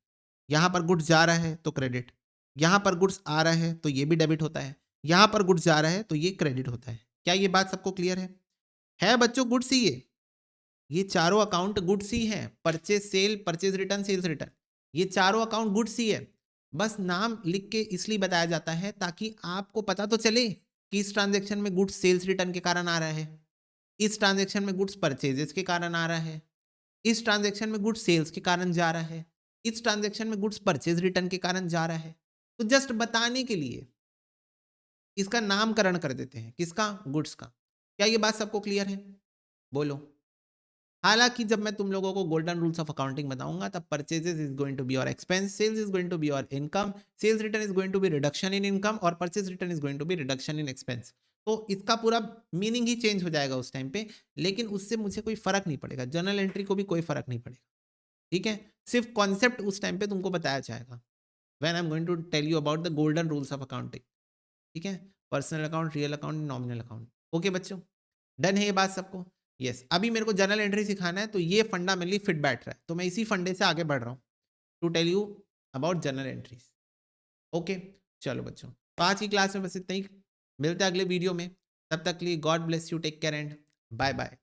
यहां पर गुड्स जा रहा है तो क्रेडिट, यहां पर गुड्स आ रहा है तो ये भी डेबिट होता है, यहां पर गुड्स जा रहा है तो ये क्रेडिट होता है। क्या ये बात सबको क्लियर है बच्चों? गुड्स ही ये चारों अकाउंट गुड्स ही है, purchase sale, purchase return, sales return, ये चारों अकाउंट गुड्स ही है। बस नाम लिख के इसलिए बताया जाता है ताकि आपको पता तो चले कि इस ट्रांजेक्शन में गुड्स सेल्स रिटर्न के कारण आ रहा है, इस ट्रांजेक्शन में गुड्स परचेजेस के कारण आ रहा है, इस ट्रांजेक्शन में गुड्स सेल्स के कारण जा रहा है, इस ट्रांजेक्शन में गुड्स परचेज रिटर्न के कारण जा रहा है। तो जस्ट बताने के लिए इसका नामकरण कर देते हैं, किसका? गुड्स का। क्या ये बात सबको क्लियर है? बोलो। हालांकि जब मैं तुम लोगों को गोल्डन रूल्स ऑफ अकाउंटिंग बताऊंगा तब purchases is going to be your expense, sales is going to be your income, sales return is going to be reduction in income, और purchase return is going to be reduction in expense. तो इसका पूरा meaning ही change हो जाएगा उस time पे, लेकिन उससे मुझे कोई फर्क नहीं पड़ेगा, जर्नल एंट्री को भी कोई फर्क नहीं पड़ेगा, ठीक है। सिर्फ कॉन्सेप्ट उस टाइम पे तुमको बताया जाएगा, when I am going to tell you about the golden rules of accounting, ठीक है। Personal account, real account, nominal account. Okay बच्चों, डन है ये बात सबको? यस, अभी मेरे को जर्नल एंट्री सिखाना है, तो ये फंडा मेरे लिए फिट बैठ रहा है, तो मैं इसी फंडे से आगे बढ़ रहा हूँ to tell you about journal entries. Okay, चलो बच्चों, तो आज की क्लास में बस इतना ही, मिलते हैं अगले वीडियो में, तब तक के लिए God bless you, take care and bye bye.